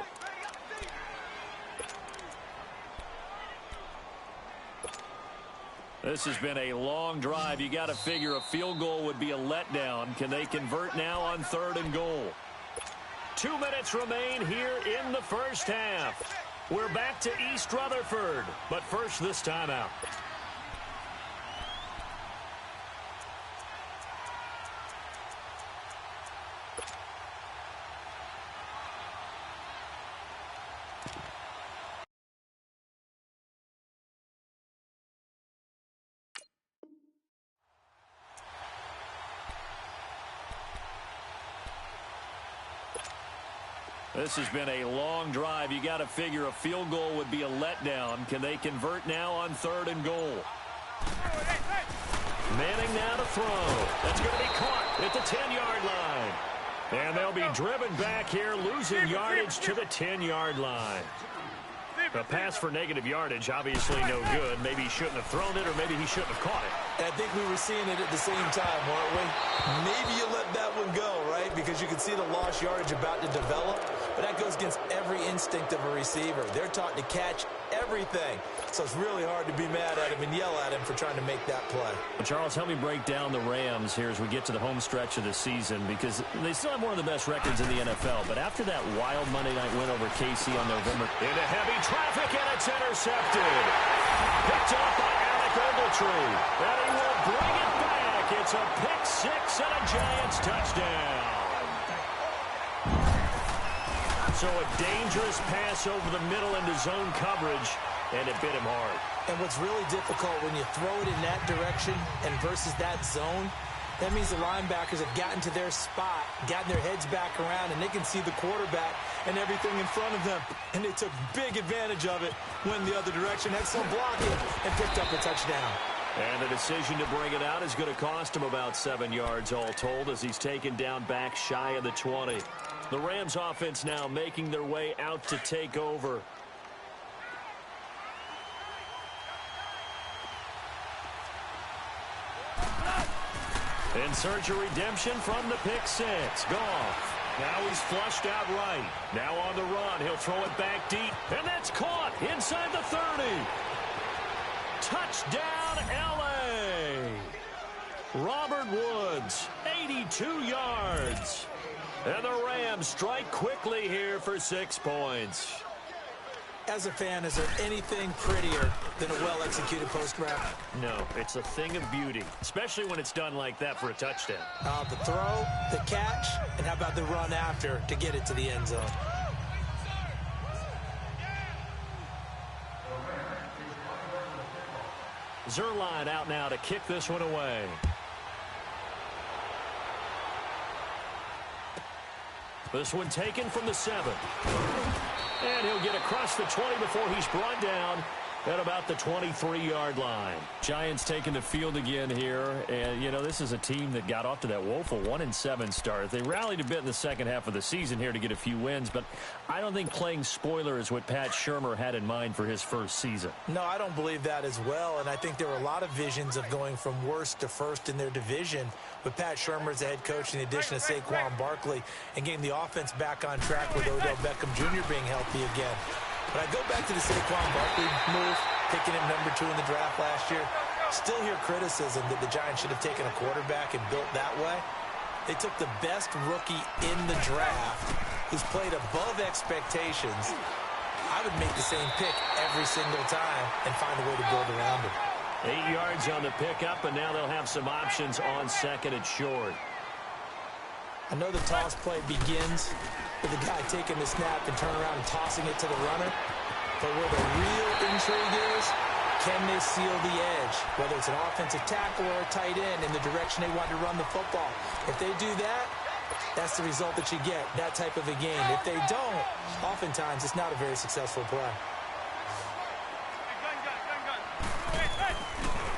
This has been a long drive. You got to figure a field goal would be a letdown. Can they convert now on 3rd and goal? 2 minutes remain here in the first half. We're back to East Rutherford. But first, this timeout. This has been a long drive. You got to figure a field goal would be a letdown. Can they convert now on 3rd and goal? Manning now to throw. That's going to be caught at the 10-yard line. And they'll be driven back here, losing yardage to the 10-yard line. A pass for negative yardage, obviously no good. Maybe he shouldn't have thrown it, or maybe he shouldn't have caught it. I think we were seeing it at the same time, weren't we? Maybe you let that one go, right? Because you can see the lost yardage about to develop. But that goes against every instinct of a receiver. They're taught to catch everything. So it's really hard to be mad at him and yell at him for trying to make that play. Well, Charles, help me break down the Rams here as we get to the home stretch of the season, because they still have one of the best records in the NFL. But after that wild Monday night win over KC on November. Into heavy traffic, and it's intercepted. Picked up by Alec Ogletree. And he will bring it back. It's a pick six and a Giants touchdown. So a dangerous pass over the middle into zone coverage, and it bit him hard. And what's really difficult when you throw it in that direction and versus that zone, that means the linebackers have gotten to their spot, gotten their heads back around, and they can see the quarterback and everything in front of them. And they took big advantage of it, went the other direction, had some blocking, and picked up a touchdown. And the decision to bring it out is going to cost him about 7 yards all told, as he's taken down back shy of the 20. The Rams offense now making their way out to take over. In search of redemption from the pick six. Goff. Now he's flushed out right. Now on the run. He'll throw it back deep. And that's caught inside the 30. Touchdown, L.A. Robert Woods, 82 yards. And the Rams strike quickly here for 6 points. As a fan, is there anything prettier than a well-executed post route? No, it's a thing of beauty, especially when it's done like that for a touchdown. The throw, the catch, and how about the run after to get it to the end zone? Zerline out now to kick this one away. This one taken from the 7. And he'll get across the 20 before he's brought down at about the 23-yard line. Giants taking the field again here. And, you know, this is a team that got off to that woeful 1-7 start. They rallied a bit in the second half of the season here to get a few wins, but I don't think playing spoiler is what Pat Shurmur had in mind for his first season. No, I don't believe that as well, and I think there were a lot of visions of going from worst to first in their division with Pat Shurmur as the head coach in the addition of Saquon Barkley and getting the offense back on track with Odell Beckham Jr. being healthy again. But I go back to the Saquon Barkley move, picking him number 2 in the draft last year. Still hear criticism that the Giants should have taken a quarterback and built that way. They took the best rookie in the draft who's played above expectations. I would make the same pick every single time and find a way to build around him. 8 yards on the pickup, and now they'll have some options on second and short. I know the toss play begins with the guy taking the snap and turning around and tossing it to the runner. But where the real intrigue is, can they seal the edge? Whether it's an offensive tackle or a tight end in the direction they want to run the football. If they do that, that's the result that you get, that type of a game. If they don't, oftentimes it's not a very successful play.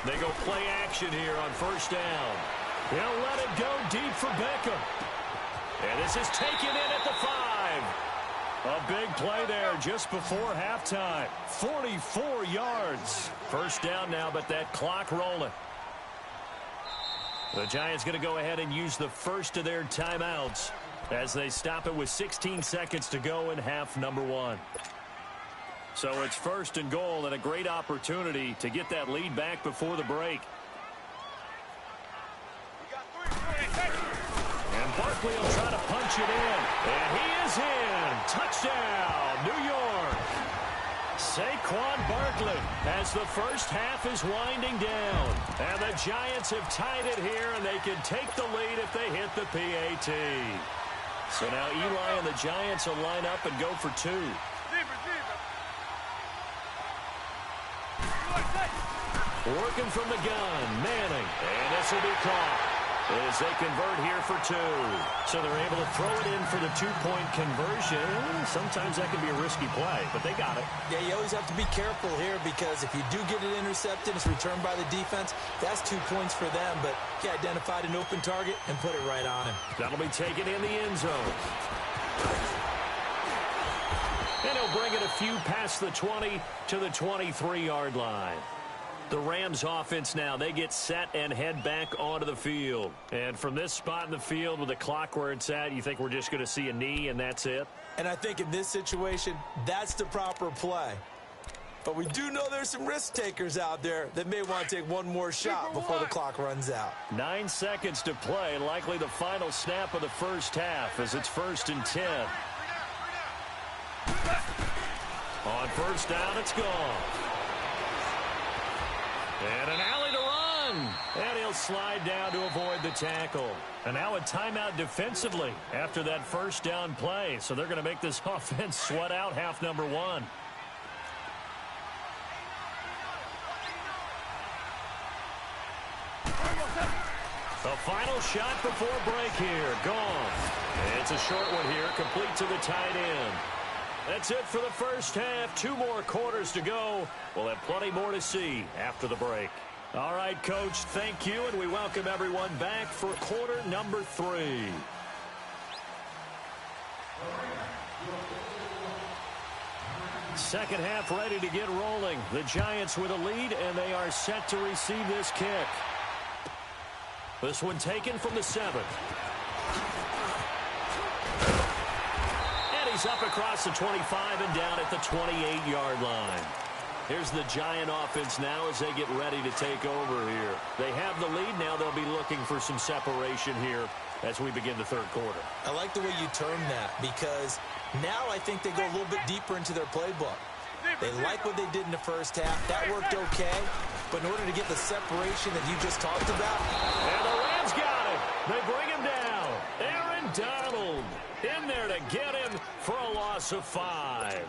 They go play action here on first down. They'll let it go deep for Beckham. And this is taken in at the 5. A big play there just before halftime. 44 yards. First down now, but that clock rolling. The Giants going to go ahead and use the first of their timeouts as they stop it with 16 seconds to go in half number 1. So it's first and goal and a great opportunity to get that lead back before the break. And Barkley will try to punch it in. And he is in. Touchdown, New York. Saquon Barkley as the first half is winding down. And the Giants have tied it here, and they can take the lead if they hit the PAT. So now Eli and the Giants will line up and go for 2. Working from the gun, Manning. And this will be caught. as they convert here for 2. So they're able to throw it in for the 2-point conversion. Sometimes that can be a risky play, but they got it. Yeah, you always have to be careful here because if you do get it intercepted, it's returned by the defense, that's 2 points for them. But he identified an open target and put it right on him. That'll be taken in the end zone. And he'll bring it a few past the 20 to the 23-yard line. The Rams offense now, they get set and head back onto the field. And from this spot in the field with the clock where it's at, you think we're just going to see a knee and that's it? And I think in this situation, that's the proper play. But we do know there's some risk takers out there that may want to take one more shot before the clock runs out. 9 seconds to play, likely the final snap of the first half as it's 1st and 10. On first down, it's gone. And an alley to run. And he'll slide down to avoid the tackle. And now a timeout defensively after that first down play. So they're going to make this offense sweat out half number 1. The final shot before break here. Gone. It's a short one here, complete to the tight end. That's it for the first half. 2 more quarters to go. We'll have plenty more to see after the break. All right, Coach, thank you, and we welcome everyone back for quarter number 3. Second half ready to get rolling. The Giants with a lead, and they are set to receive this kick. This one taken from the 7. He's up across the 25 and down at the 28-yard line. Here's the Giant offense now as they get ready to take over here. They have the lead. Now they'll be looking for some separation here as we begin the third quarter. I like the way you term that because now I think they go a little bit deeper into their playbook. They like what they did in the first half. That worked okay. But in order to get the separation that you just talked about. And the Rams got it. They bring him down. Aaron Donald in there to get him for a loss of 5.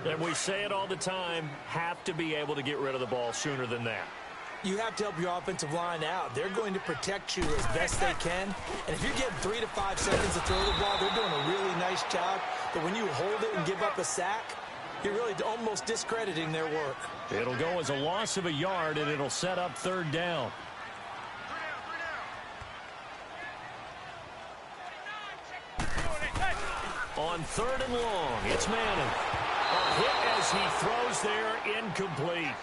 And we say it all the time, have to be able to get rid of the ball sooner than that. You have to help your offensive line out. They're going to protect you as best they can. And if you're getting 3 to 5 seconds to throw the ball, they're doing a really nice job. But when you hold it and give up a sack, you're really almost discrediting their work. It'll go as a loss of a yard, and it'll set up 3rd down. On 3rd and long, it's Manning. A hit as he throws there, incomplete.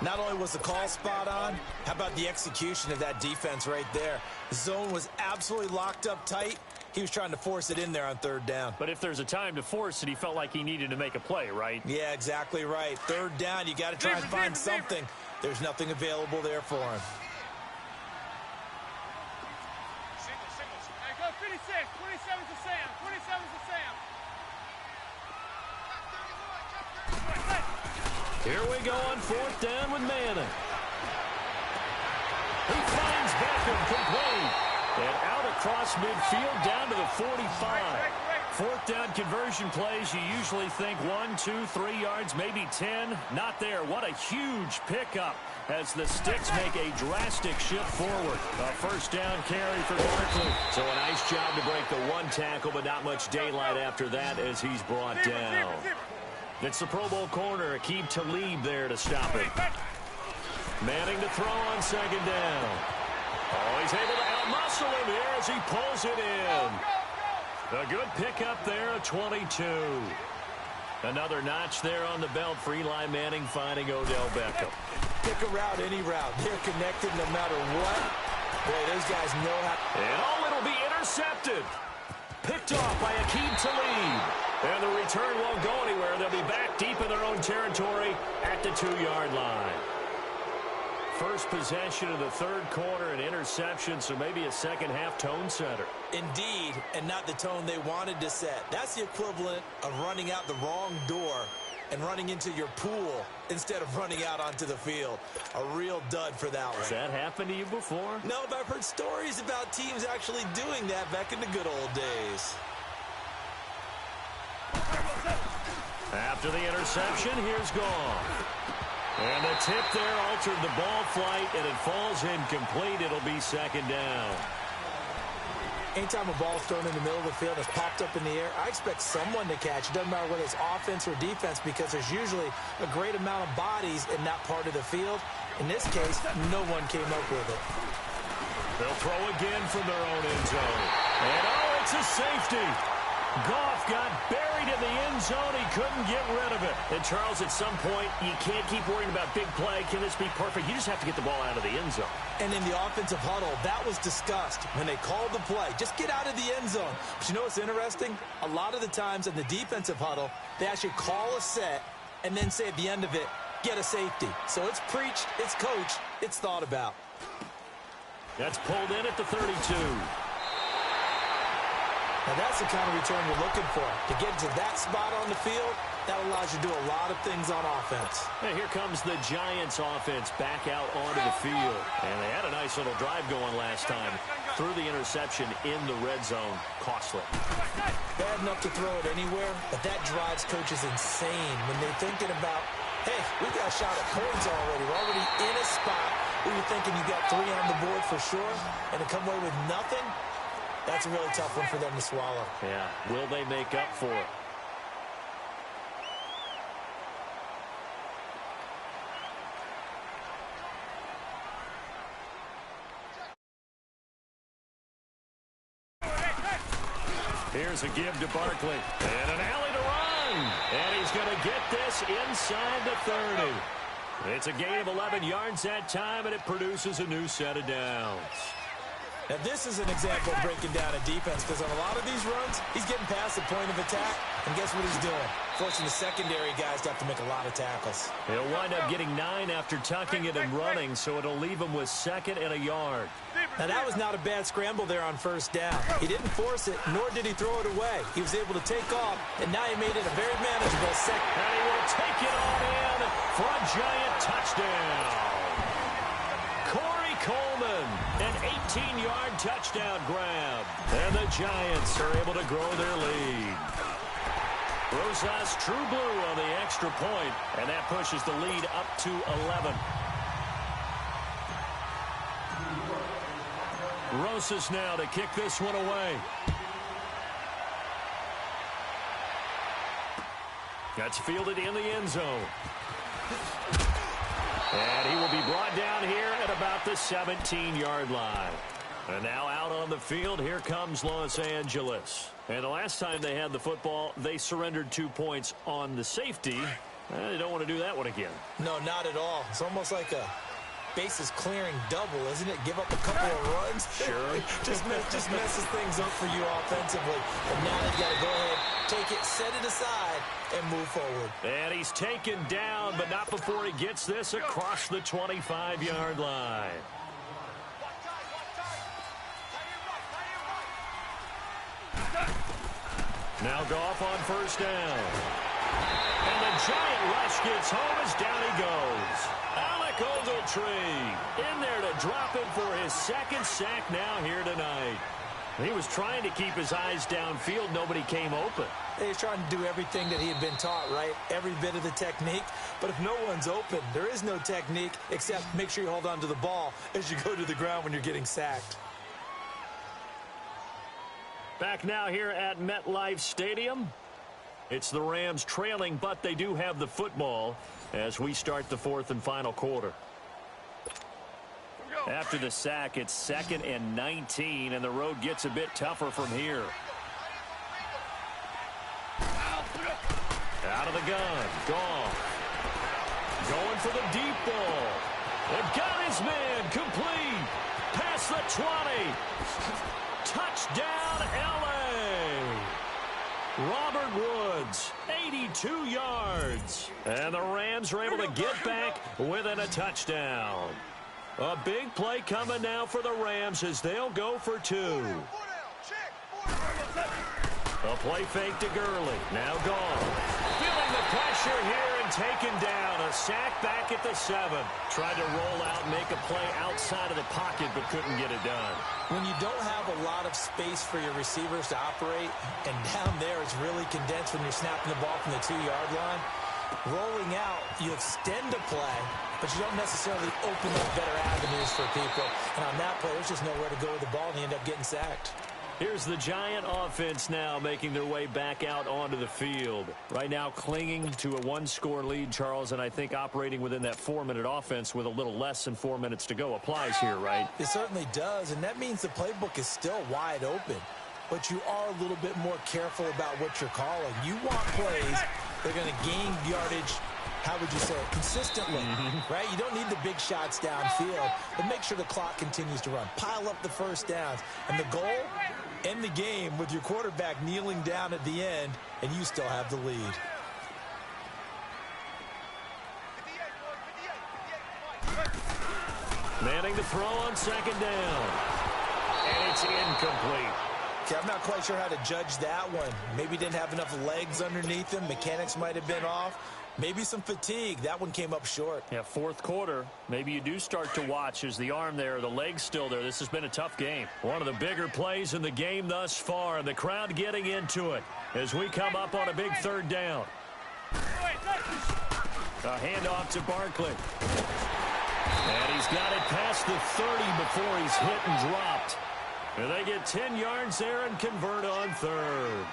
Not only was the call spot on, how about the execution of that defense right there? The zone was absolutely locked up tight. He was trying to force it in there on 3rd down. But if there's a time to force it, he felt like he needed to make a play, right? Yeah, exactly right. 3rd down, you got to try and find something. There's nothing available there for him. Hey, go 56. 27's to Sam. 27's to Sam. Here we go on 4th down with Manning. He finds Beckham complete. And out across midfield down to the 45. 4th down conversion plays, you usually think 1, 2, 3 yards, maybe 10. Not there. What a huge pickup as the Sticks make a drastic shift forward. A 1st down carry for Barkley. So a nice job to break the 1 tackle, but not much daylight after that as he's brought down. It's the Pro Bowl corner, Aqib Talib there to stop it. Manning to throw on 2nd down. Oh, he's able to outmuscle him here as he pulls it in. A good pickup there, a 22. Another notch there on the belt for Eli Manning finding Odell Beckham. Pick a route, any route. They're connected no matter what. Boy, those guys know how. And oh, it'll be intercepted. Picked off by Aqib Talib. And the return won't go anywhere. They'll be back deep in their own territory at the 2-yard line. First possession of the 3rd quarter, an interception, so maybe a second-half tone setter. Indeed, and not the tone they wanted to set. That's the equivalent of running out the wrong door and running into your pool instead of running out onto the field. A real dud for that one. Has that happened to you before? No, but I've heard stories about teams actually doing that back in the good old days. After the interception, here's Gone. And the tip there altered the ball flight, and it falls incomplete. It'll be second down. Anytime a ball is thrown in the middle of the field, it's popped up in the air, I expect someone to catch. It doesn't matter whether it's offense or defense, because there's usually a great amount of bodies in that part of the field. In this case, no one came up with it. They'll throw again from their own end zone. And, oh, it's a safety. Goff got buried in the end zone. He couldn't get rid of it. And, Charles, at some point, you can't keep worrying about big play. Can this be perfect? You just have to get the ball out of the end zone. And in the offensive huddle, that was discussed when they called the play. Just get out of the end zone. But you know what's interesting? A lot of the times in the defensive huddle, they actually call a set and then say at the end of it, get a safety. So it's preached, it's coached, it's thought about. That's pulled in at the 32. Now that's the kind of return you're looking for. To get to that spot on the field, that allows you to do a lot of things on offense. And here comes the Giants offense back out onto the field. And they had a nice little drive going last time. Threw the interception in the red zone. Costly. Bad enough to throw it anywhere, but that drives coaches insane when they're thinking about, hey, we got a shot at points already. We're already in a spot where you're thinking you got 3 on the board for sure, and to come away with nothing, that's a really tough one for them to swallow. Yeah, will they make up for it? Here's a give to Barkley. And an alley to run. And he's going to get this inside the 30. It's a gain of 11 yards that time, and it produces a new set of downs. Now, this is an example of breaking down a defense, because on a lot of these runs, he's getting past the point of attack, and guess what he's doing? Forcing the secondary guys to have to make a lot of tackles. He'll wind up getting 9 after tucking it and running, so it'll leave him with 2nd and a yard. Now, that was not a bad scramble there on first down. He didn't force it, nor did he throw it away. He was able to take off, and now he made it a very manageable second. And he will take it on in for a Giant touchdown. Corey Coleman, an 18-yard touchdown grab. And the Giants are able to grow their lead. Rosas true blue on the extra point, and that pushes the lead up to 11. Rosas now to kick this one away. That's fielded in the end zone. And he will be brought down here at about the 17-yard line. And now out on the field, here comes Los Angeles. And the last time they had the football, they surrendered 2 points on the safety. They don't want to do that one again. No, not at all. It's almost like a bases clearing double, isn't it? Give up a couple of runs. Sure. just messes things up for you offensively. But now they've got to go ahead, take it, set it aside, and move forward. And he's taken down, but not before he gets this across the 25-yard line. Now Goff on first down. And the Giant rush gets home as down he goes. Alec Ogletree in there to drop him for his 2nd sack now here tonight. He was trying to keep his eyes downfield. Nobody came open. He's trying to do everything that he had been taught, right? Every bit of the technique. But if no one's open, there is no technique except make sure you hold on to the ball as you go to the ground when you're getting sacked. Back now here at MetLife Stadium. It's the Rams trailing, but they do have the football as we start the 4th and final quarter. After the sack, it's 2nd and 19, and the road gets a bit tougher from here. Out of the gun, Goff. Going for the deep ball. They've got his man complete. Past the 20. Touchdown, L.A. Robert Woods, 82 yards. And the Rams are able to get back within a touchdown. A big play coming now for the Rams as they'll go for 2. A play fake to Gurley. Now Goff. Feeling the pressure here and taken down. A sack back at the 7. Tried to roll out, make a play outside of the pocket, but couldn't get it done. When you don't have a lot of space for your receivers to operate, and down there it's really condensed when you're snapping the ball from the 2-yard line, Rolling out, you extend a play, but you don't necessarily open up better avenues for people. And on that play, there's just nowhere to go with the ball, and they end up getting sacked. Here's the Giant offense now making their way back out onto the field. Right now clinging to a one-score lead, Charles, and I think operating within that 4-minute offense with a little less than 4 minutes to go applies here, right? It certainly does, and that means the playbook is still wide open. But you are a little bit more careful about what you're calling. You want plays that are going to gain yardage, how would you say it, consistently, right? You don't need the big shots downfield, but make sure the clock continues to run. Pile up the first downs. And the goal, end the game with your quarterback kneeling down at the end, and you still have the lead. Manning to throw on second down. And it's incomplete. Okay, I'm not quite sure how to judge that one. Maybe didn't have enough legs underneath him. Mechanics might have been off. Maybe some fatigue. That one came up short. Yeah, fourth quarter. Maybe you do start to watch as the arm there, the leg's still there. This has been a tough game. One of the bigger plays in the game thus far, and the crowd getting into it as we come up on a big third down. A handoff to Barkley. And he's got it past the 30 before he's hit and dropped. And they get 10 yards there and convert on third.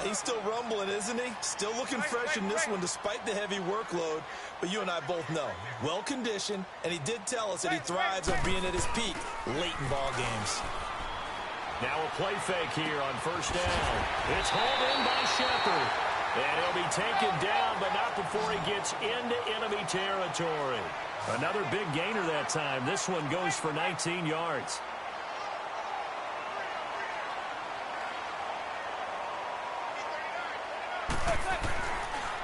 He's still rumbling, isn't he? Still looking fresh in this one despite the heavy workload. But you and I both know, well-conditioned, and he did tell us that he thrives on being at his peak late in ball games. Now a play fake here on first down. It's hauled in by Shepard. And he'll be taken down, but not before he gets into enemy territory. Another big gainer that time. This one goes for 19 yards.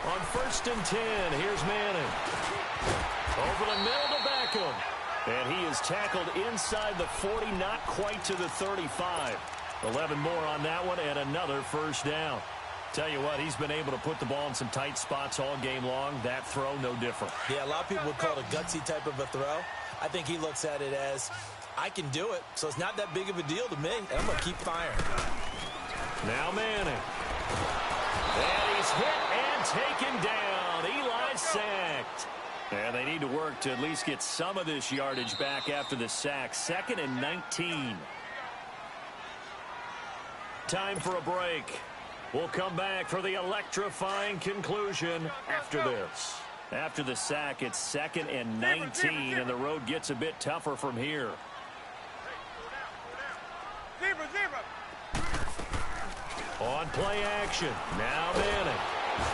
On first and 10, here's Manning. Over the middle to Beckham. And he is tackled inside the 40, not quite to the 35. 11 more on that one, and another first down. Tell you what, he's been able to put the ball in some tight spots all game long. That throw, no different. Yeah, a lot of people would call it a gutsy type of a throw. I think he looks at it as, I can do it, so it's not that big of a deal to me, and I'm going to keep firing. Now Manning. And he's hit and taken down. Eli sacked. And they need to work to at least get some of this yardage back after the sack. 2nd and 19. Time for a break. We'll come back for the electrifying conclusion after this. After the sack, it's 2nd and 19, and the road gets a bit tougher from here. On play action, now Manning.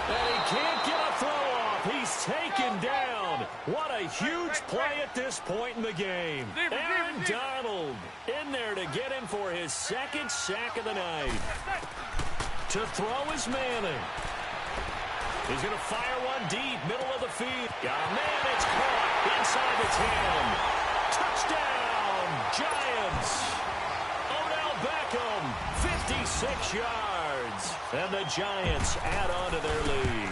And he can't get a throw off. He's taken down. What a huge play at this point in the game. Aaron Donald in there to get him for his 2nd sack of the night. To throw is Manning. He's going to fire one deep, middle of the field. Man, it's caught inside the 10. Touchdown, Giants. Odell Beckham, 56 yards. And the Giants add on to their lead.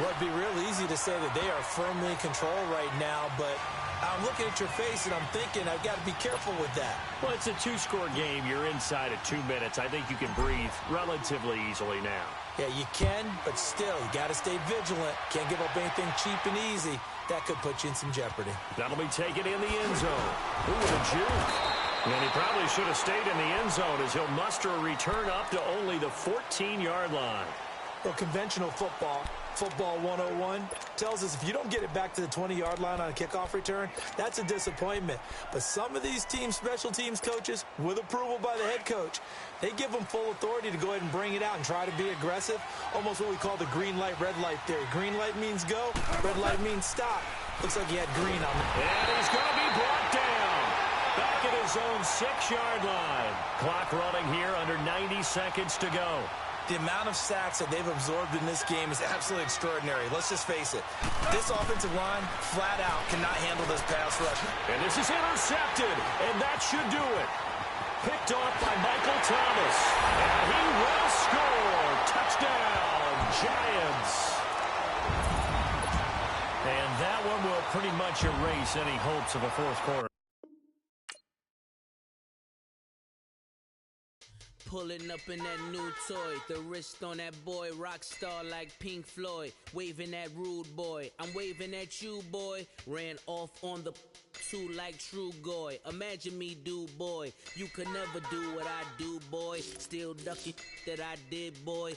Well, it'd be real easy to say that they are firmly in control right now, but I'm looking at your face and I'm thinking I've got to be careful with that. Well, it's a 2-score game. You're inside of 2 minutes. I think you can breathe relatively easily now. Yeah, you can, but still, you got to stay vigilant. Can't give up anything cheap and easy. That could put you in some jeopardy. That'll be taken in the end zone. Ooh, the juke. And he probably should have stayed in the end zone as he'll muster a return up to only the 14-yard line. Well, conventional football 101, tells us if you don't get it back to the 20-yard line on a kickoff return, that's a disappointment. But some of these teams, special teams coaches, with approval by the head coach, they give them full authority to go ahead and bring it out and try to be aggressive, almost what we call the green light, red light theory. Green light means go, red light means stop. Looks like he had green on it. And he's going to be brought down back at his own 6-yard line. Clock running here under 90 seconds to go. The amount of sacks that they've absorbed in this game is absolutely extraordinary. Let's just face it. This offensive line, flat out, cannot handle this pass rush. And this is intercepted, and that should do it. Picked off by Michael Thomas. And he will score. Touchdown, Giants. And that one will pretty much erase any hopes of a fourth quarter. Pulling up in that new toy, the wrist on that boy, rock star like Pink Floyd, waving at rude boy, I'm waving at you boy, ran off on the too like True Goy, imagine me do boy, you could never do what I do boy, still ducking that I did boy,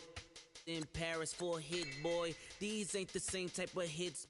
in Paris for a hit boy, these ain't the same type of hits